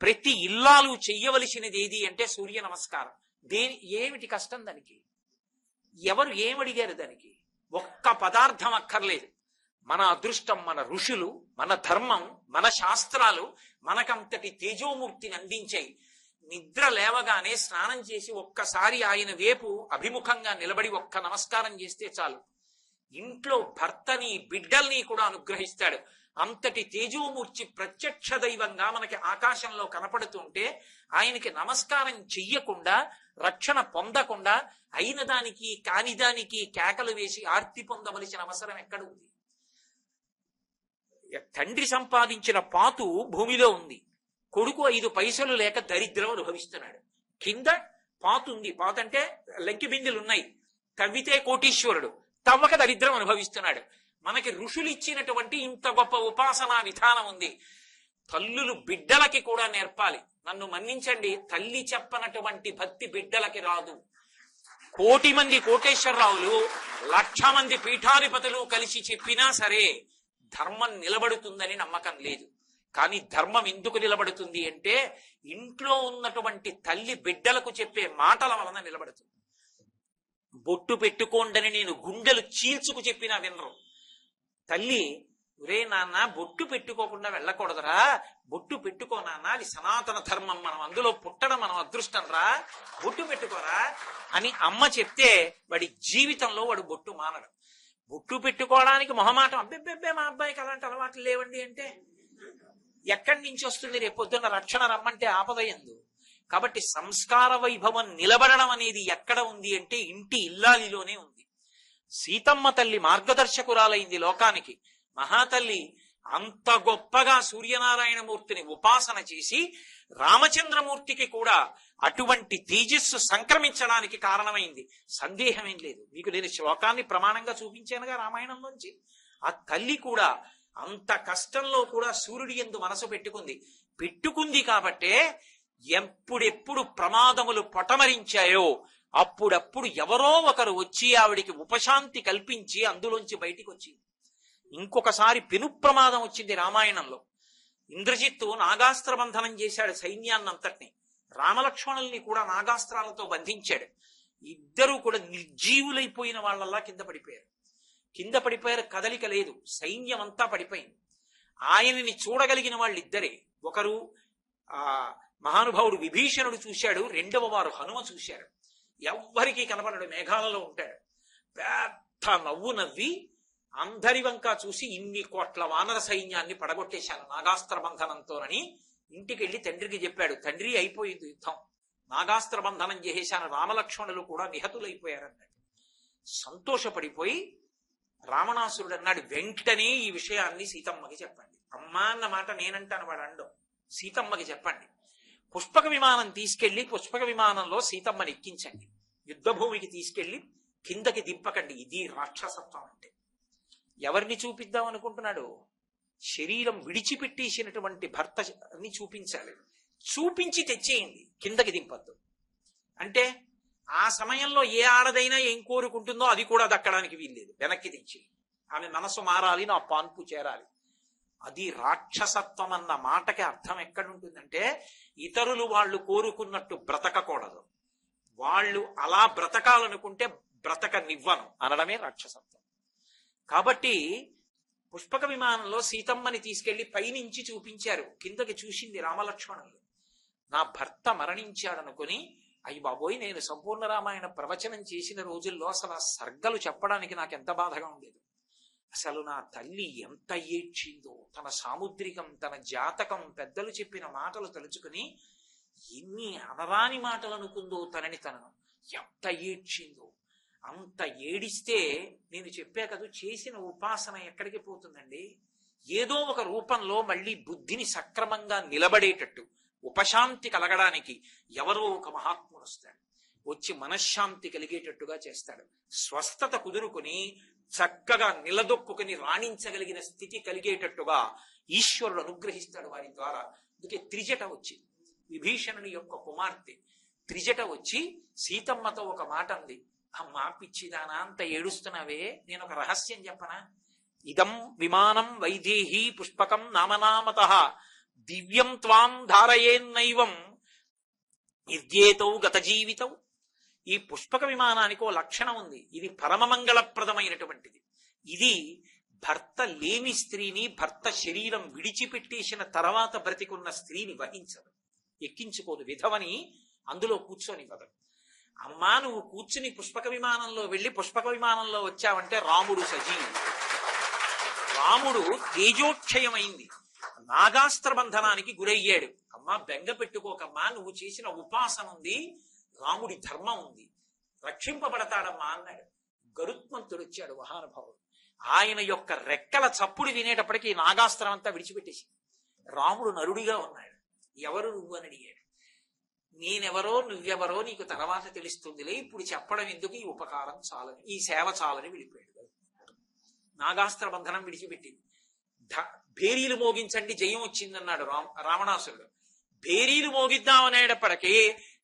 ప్రతి ఇల్లాలు చెయ్యవలసినది ఏది అంటే సూర్య నమస్కారం. ఏమిటి కష్టం దానికి? ఎవరు ఏమడిగారు దానికి? ఒక్క పదార్థం అక్కర్లేదు. మన అదృష్టం, మన ఋషులు, మన ధర్మం, మన శాస్త్రాలు మనకంతటి తేజోమూర్తిని అందించాయి. నిద్ర లేవగానే స్నానం చేసి ఒక్కసారి ఆయన వైపు అభిముఖంగా నిలబడి ఒక్క నమస్కారం చేస్తే చాలు, ఇంట్లో భర్తని బిడ్డల్ని కూడా అనుగ్రహిస్తాడు. అంతటి తేజోమూర్తి ప్రత్యక్ష దైవంగా మనకి ఆకాశంలో కనపడుతుంటే ఆయనకి నమస్కారం చెయ్యకుండా, రక్షణ పొందకుండా, అయిన దానికి కాని దానికి కేకలు వేసి ఆర్తి పొందవలసిన అవసరం ఎక్కడుంది? తండ్రి సంపాదించిన పాతు భూమిలో ఉంది, కొడుకు 5 పైసలు లేక దరిద్రం అనుభవిస్తున్నాడు. కింద పాతు ఉంది, పాత అంటే లెంకి బిందెలు ఉన్నాయి, తవ్వితే కోటీశ్వరుడు, తవ్వక దరిద్రం అనుభవిస్తున్నాడు. మనకి ఋషులు ఇచ్చినటువంటి ఇంత గొప్ప ఉపాసనా విధానం ఉంది. తల్లులు బిడ్డలకి కూడా నేర్పాలి. నన్ను మన్నించండి, తల్లి చెప్పనటువంటి భక్తి బిడ్డలకి రాదు. 1,000,000 మంది కోటేశ్వరరావులు, 1,00,000 మంది పీఠాధిపతులు కలిసి చెప్పినా సరే ధర్మం నిలబడుతుందని నమ్మకం లేదు. కానీ ధర్మం ఎందుకు నిలబడుతుంది అంటే ఇంట్లో ఉన్నటువంటి తల్లి బిడ్డలకు చెప్పే మాటల వలన నిలబడుతుంది. బొట్టు పెట్టుకోండని నేను గుండెలు చీల్చుకు చెప్పినా వినరు. తల్లి, ఒరే నాన్న బొట్టు పెట్టుకోకుండా వెళ్ళకూడదురా, బొట్టు పెట్టుకో నాన్న, అది సనాతన ధర్మం, మనం అందులో పుట్టడం మనం అదృష్టం రా, బొట్టు పెట్టుకోరా అని అమ్మ చెప్తే వాడి జీవితంలో వాడు బొట్టు మానడు. బొట్టు పెట్టుకోవడానికి మొహమాటం, అబ్బెబ్బెబ్బే మా అబ్బాయికి అలాంటి అలవాట్లు లేవండి అంటే ఎక్కడి నుంచి వస్తుంది? రేపొద్దున్న రక్షణ రమ్మంటే ఆపద ఎందు. కాబట్టి సంస్కార వైభవం నిలబడడం అనేది ఎక్కడ ఉంది అంటే ఇంటి ఇల్లాలిలోనే ఉంది. సీతమ్మ తల్లి మార్గదర్శకురాలైంది లోకానికి. మహాతల్లి అంత గొప్పగా సూర్యనారాయణమూర్తిని ఉపాసన చేసి రామచంద్రమూర్తికి కూడా అటువంటి తేజస్సు సంక్రమించడానికి కారణమైంది. సందేహమేం లేదు. మీకు నేను శ్లోకాన్ని ప్రమాణంగా చూపించానుగా రామాయణంలోంచి. ఆ తల్లి కూడా అంత కష్టంలో కూడా సూర్యుడి యందు మనసు పెట్టుకుంది కాబట్టే ఎప్పుడెప్పుడు ప్రమాదములు పొటమరించాయో అప్పుడప్పుడు ఎవరో ఒకరు వచ్చి ఆవిడికి ఉపశాంతి కల్పించి అందులోంచి బయటికి వచ్చింది. ఇంకొకసారి పెను ప్రమాదం వచ్చింది రామాయణంలో. ఇంద్రజిత్తు నాగాస్త్ర బంధనం చేశాడు సైన్యాన్నంతటిని, రామలక్ష్మణుల్ని కూడా నాగాస్త్రాలతో బంధించాడు. ఇద్దరూ కూడా నిర్జీవులైపోయిన వాళ్ళల్లా కింద పడిపోయారు. కదలిక లేదు, సైన్యం అంతా పడిపోయింది. ఆయనని చూడగలిగిన వాళ్ళిద్దరే. ఒకరు మహానుభావుడు విభీషణుడు చూశాడు, రెండవ వారు హనుమ చూశారు. ఎవ్వరికీ కనపడడు, మేఘాలలో ఉంటాడు. పెద్ద నవ్వు నవ్వి అందరి వంక చూసి, ఇన్ని కోట్ల వానర సైన్యాన్ని పడగొట్టేశాను నాగాస్త్ర బంధనంతోనని ఇంటికి వెళ్ళి తండ్రికి చెప్పాడు. తండ్రి, అయిపోయింది యుద్ధం, నాగాస్త్ర బంధనం చేసేశాను, రామలక్ష్మణులు కూడా నిహతులైపోయారన్నాడు. సంతోషపడిపోయి రావణాసురుడు అన్నాడు, వెంటనే ఈ విషయాన్ని సీతమ్మకి చెప్పండి. అమ్మా అన్న మాట నేనంటాను, వాడు అండం. సీతమ్మకి చెప్పండి, పుష్పక విమానం తీసుకెళ్లి పుష్పక విమానంలో సీతమ్మని ఎక్కించండి, యుద్ధభూమికి తీసుకెళ్లి కిందకి దింపకండి. ఇది రాక్షసత్వం అంటే. ఎవరిని చూపిద్దాం అనుకుంటున్నాడు? శరీరం విడిచిపెట్టేసినటువంటి భర్తని చూపించాలి. చూపించి తెచ్చేయండి, కిందకి దింపద్దు. అంటే ఆ సమయంలో ఏ ఆడదైనా ఏం కోరుకుంటుందో అది కూడా దక్కడానికి వీల్లేదు. వెనక్కి తెచ్చి ఆమె మనసు మారాలి, నా పాన్పు చేరాలి. అది రాక్షసత్వం అన్న మాటకి అర్థం ఎక్కడుంటుందంటే, ఇతరులు వాళ్ళు కోరుకున్నట్టు బ్రతకకూడదు, వాళ్ళు అలా బ్రతకాలనుకుంటే బ్రతకనివ్వను అనడమే రాక్షసత్వం. కాబట్టి పుష్పక విమానంలో సీతమ్మని తీసుకెళ్లి పైనుంచి చూపించారు. కిందకి చూసింది రామలక్ష్మణులు. నా భర్త మరణించాడనుకుని, అయ్యి బాబోయ్, నేను సంపూర్ణ రామాయణ ప్రవచనం చేసిన రోజుల్లో అసలు ఆ సర్గలు చెప్పడానికి నాకు ఎంత బాధగా ఉండేది. అసలు నా తల్లి ఎంత ఏడ్చిందో, తన సాముద్రికం, తన జాతకం, పెద్దలు చెప్పిన మాటలు తలుచుకుని ఎన్ని అనరాని మాటలు అనుకుందో తనని తను, ఎంత ఏడ్చిందో. అంత ఏడిస్తే నేను చెప్పా కదా, చేసిన ఉపాసన ఎక్కడికి పోతుందండి? ఏదో ఒక రూపంలో మళ్ళీ బుద్ధిని సక్రమంగా నిలబడేటట్టు, ఉపశాంతి కలగడానికి ఎవరో ఒక మహాత్ముడు వస్తాడు, వచ్చి మనశ్శాంతి కలిగేటట్టుగా చేస్తాడు. స్వస్థత కుదురుకుని చక్కగా నిలదొక్కుని రాణించగలిగిన స్థితి కలిగేటట్టుగా ఈశ్వరుడు అనుగ్రహిస్తాడు వారి ద్వారా. అందుకే త్రిజట వచ్చి, విభీషణుని యొక్క కుమార్తె త్రిజట వచ్చి సీతమ్మతో ఒక మాట అంది. అమ్మా పిచ్చిదానా, అంత ఏడుస్తున్నావే, నేను ఒక రహస్యం చెప్పనా? ఇదం విమానం వైదేహీ పుష్పకం నామనామతః దివ్యం త్వాం ధారయేన్నైవం నిర్జేతౌ గత జీవితం. ఈ పుష్పక విమానానికి ఓ లక్షణం ఉంది, ఇది పరమమంగళప్రదమైనటువంటిది. ఇది భర్త లేని స్త్రీని, భర్త శరీరం విడిచిపెట్టేసిన తర్వాత బ్రతికున్న స్త్రీని వహించదు, ఎక్కించుకోదు. విధవని అందులో కూర్చొనివ్వదు. అమ్మా, నువ్వు కూర్చుని పుష్పక విమానంలో వెళ్ళి పుష్పక విమానంలో వచ్చావంటే రాముడు సజీవుడు. రాముడు తేజోక్షయమైంది, నాగాస్త్ర బంధనానికి గురయ్యాడు. అమ్మా బెంగ పెట్టుకోకమ్మా, నువ్వు చేసిన ఉపాసన ఉంది, రాముడి ధర్మం ఉంది, రక్షింపబడతాడమ్మా అన్నాడు. గరుత్మంతుడు వచ్చాడు మహానుభావుడు. ఆయన యొక్క రెక్కల చప్పుడు వినేటప్పటికీ నాగాస్త్రం అంతా విడిచిపెట్టేసి, రాముడు నరుడిగా ఉన్నాడు. ఎవరు నువ్వు అని అడిగాడు. నేనెవరో నువ్వెవరో నీకు తర్వాత తెలుస్తుందిలే, ఇప్పుడు చెప్పడం ఎందుకు, ఈ ఉపకారం చాలని, ఈ సేవ చాలని వెళ్ళిపోయాడు. నాగాస్త్ర బంధనం విడిచిపెట్టింది. భేరీలు మోగించండి, జయం వచ్చిందన్నాడు రావణాసురుడు. భేరీలు మోగిద్దామనేటప్పటికీ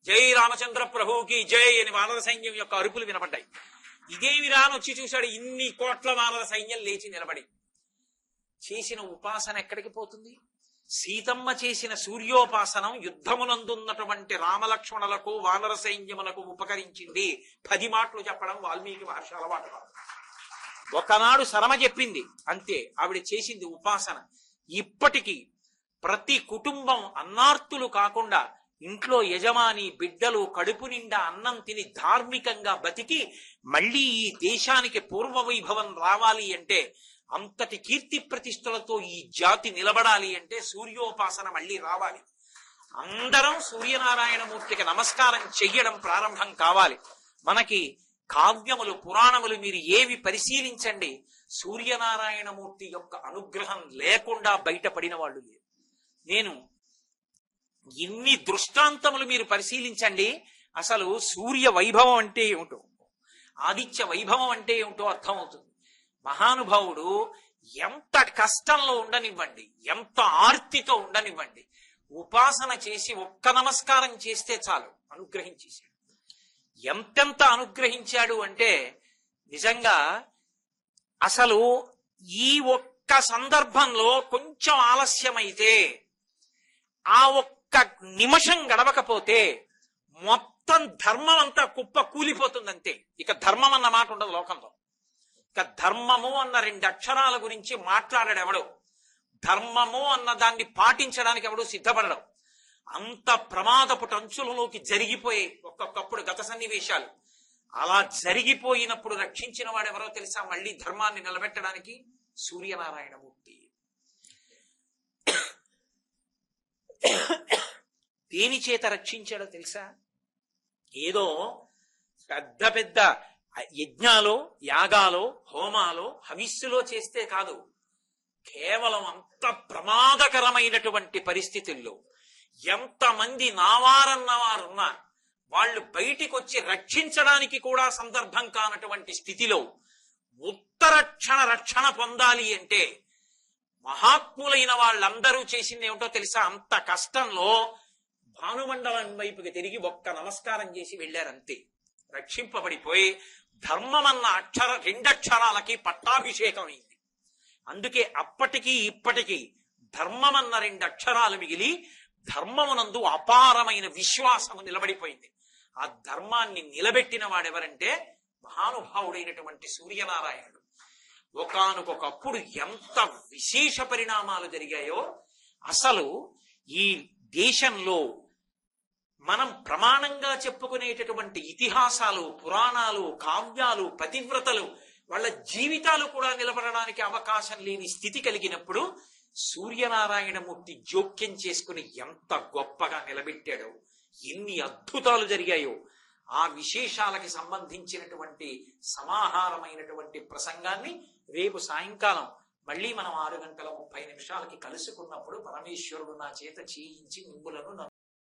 జై రామచంద్ర ప్రభువుకి జై అని వానర సైన్యం యొక్క అరుపులు వినపడ్డాయి. ఇదేమిరా అని వచ్చి చూశాడు, ఇన్ని కోట్ల వానర సైన్యం లేచి నిలబడి. చేసిన ఉపాసన ఎక్కడికి పోతుంది? సీతమ్మ చేసిన సూర్యోపాసనం యుద్ధమునందున్నటువంటి రామలక్ష్మణులకు వానర సైన్యములకు ఉపకరించింది. 10 మాటలు చెప్పడం వాల్మీకి మహర్షి అలవాటు. ఒకనాడు శరమ చెప్పింది అంతే, ఆవిడ చేసింది ఉపాసన. ఇప్పటికీ ప్రతి కుటుంబం అన్నార్తులు కాకుండా ఇంట్లో యజమాని బిడ్డలు కడుపు నిండా అన్నం తిని ధార్మికంగా బతికి మళ్ళీ ఈ దేశానికి పూర్వ వైభవం రావాలి అంటే, అంతటి కీర్తి ప్రతిష్టలతో ఈ జాతి నిలబడాలి అంటే సూర్యోపాసన మళ్ళీ రావాలి. అందరం సూర్యనారాయణమూర్తికి నమస్కారం చెయ్యడం ప్రారంభం కావాలి. మనకి కావ్యములు, పురాణములు మీరు ఏవి పరిశీలించండి, సూర్యనారాయణమూర్తి యొక్క అనుగ్రహం లేకుండా బయటపడిన వాళ్ళు లేరు. నేను ఇన్ని దృష్టాంతములు మీరు పరిశీలించండి, అసలు సూర్య వైభవం అంటే ఏమిటో, ఆదిత్య వైభవం అంటే ఏమిటో అర్థమవుతుంది. మహానుభావుడు ఎంత కష్టంలో ఉండనివ్వండి, ఎంత ఆర్తితో ఉండనివ్వండి, ఉపాసన చేసి ఒక్క నమస్కారం చేస్తే చాలు అనుగ్రహించేశాడు. ఎంతెంత అనుగ్రహించాడు అంటే, నిజంగా అసలు ఈ ఒక్క సందర్భంలో కొంచెం ఆలస్యమైతే, ఆ ఒక్క నిమిషం గడవకపోతే మొత్తం ధర్మం అంతా కుప్ప కూలిపోతుందంతే. ఇక ధర్మం అన్న మాట ఉండదు లోకంలో. ఇక ధర్మము అన్న 2 అక్షరాల గురించి మాట్లాడాడు ఎవడు, ధర్మము అన్న దాన్ని పాటించడానికి ఎవడు సిద్ధపడడం. అంత ప్రమాదపు టంచులలోకి జరిగిపోయి ఒక్కొక్కప్పుడు గత సన్నివేశాలు. అలా జరిగిపోయినప్పుడు రక్షించిన వాడెవరో తెలుసా? మళ్ళీ ధర్మాన్ని నిలబెట్టడానికి సూర్యనారాయణమూర్తి. దేని చేత రక్షించాడో తెలుసా? ఏదో పెద్ద పెద్ద యజ్ఞాలు, యాగాలు, హోమాలు, హవిస్సులో చేస్తే కాదు, కేవలం అంత ప్రమాదకరమైనటువంటి పరిస్థితుల్లో ఎంతమంది నావారన్న వారున్నా వాళ్ళు బయటికి వచ్చి రక్షించడానికి కూడా సందర్భం కానటువంటి స్థితిలో ఉత్తరక్షణ రక్షణ పొందాలి అంటే మహాత్ములైన వాళ్ళందరూ చేసింది ఏమిటో తెలుసా? అంత కష్టంలో భానుమండలం వైపుకి తిరిగి ఒక్క నమస్కారం చేసి వెళ్ళారంతే. రక్షింపబడిపోయి ధర్మమన్న రెండక్షరాలకి పట్టాభిషేకం అయింది. అందుకే అప్పటికీ ఇప్పటికీ ధర్మమన్న 2 అక్షరాలు మిగిలి ధర్మమునందు అపారమైన విశ్వాసము నిలబడిపోయింది. ఆ ధర్మాన్ని నిలబెట్టిన వాడెవరంటే మహానుభావుడైనటువంటి సూర్యనారాయణుడు. ఒకానొకప్పుడు ఎంత విశేష పరిణామాలు జరిగాయో అసలు ఈ దేశంలో మనం ప్రమాణంగా చెప్పుకునేటటువంటి ఇతిహాసాలు, పురాణాలు, కావ్యాలు, పతివ్రతలు వాళ్ళ జీవితాలు కూడా నిలబడడానికి అవకాశం లేని స్థితి కలిగినప్పుడు సూర్యనారాయణమూర్తి జోక్యం చేసుకుని ఎంత గొప్పగా నిలబెట్టాడో, ఎన్ని అద్భుతాలు జరిగాయో ఆ విశేషాలకి సంబంధించినటువంటి సమాహారమైనటువంటి ప్రసంగాన్ని రేపు సాయంకాలం మళ్ళీ మనం 6:30 కలుసుకున్నప్పుడు పరమేశ్వరుడు నా చేత చేయించి మిమ్ములను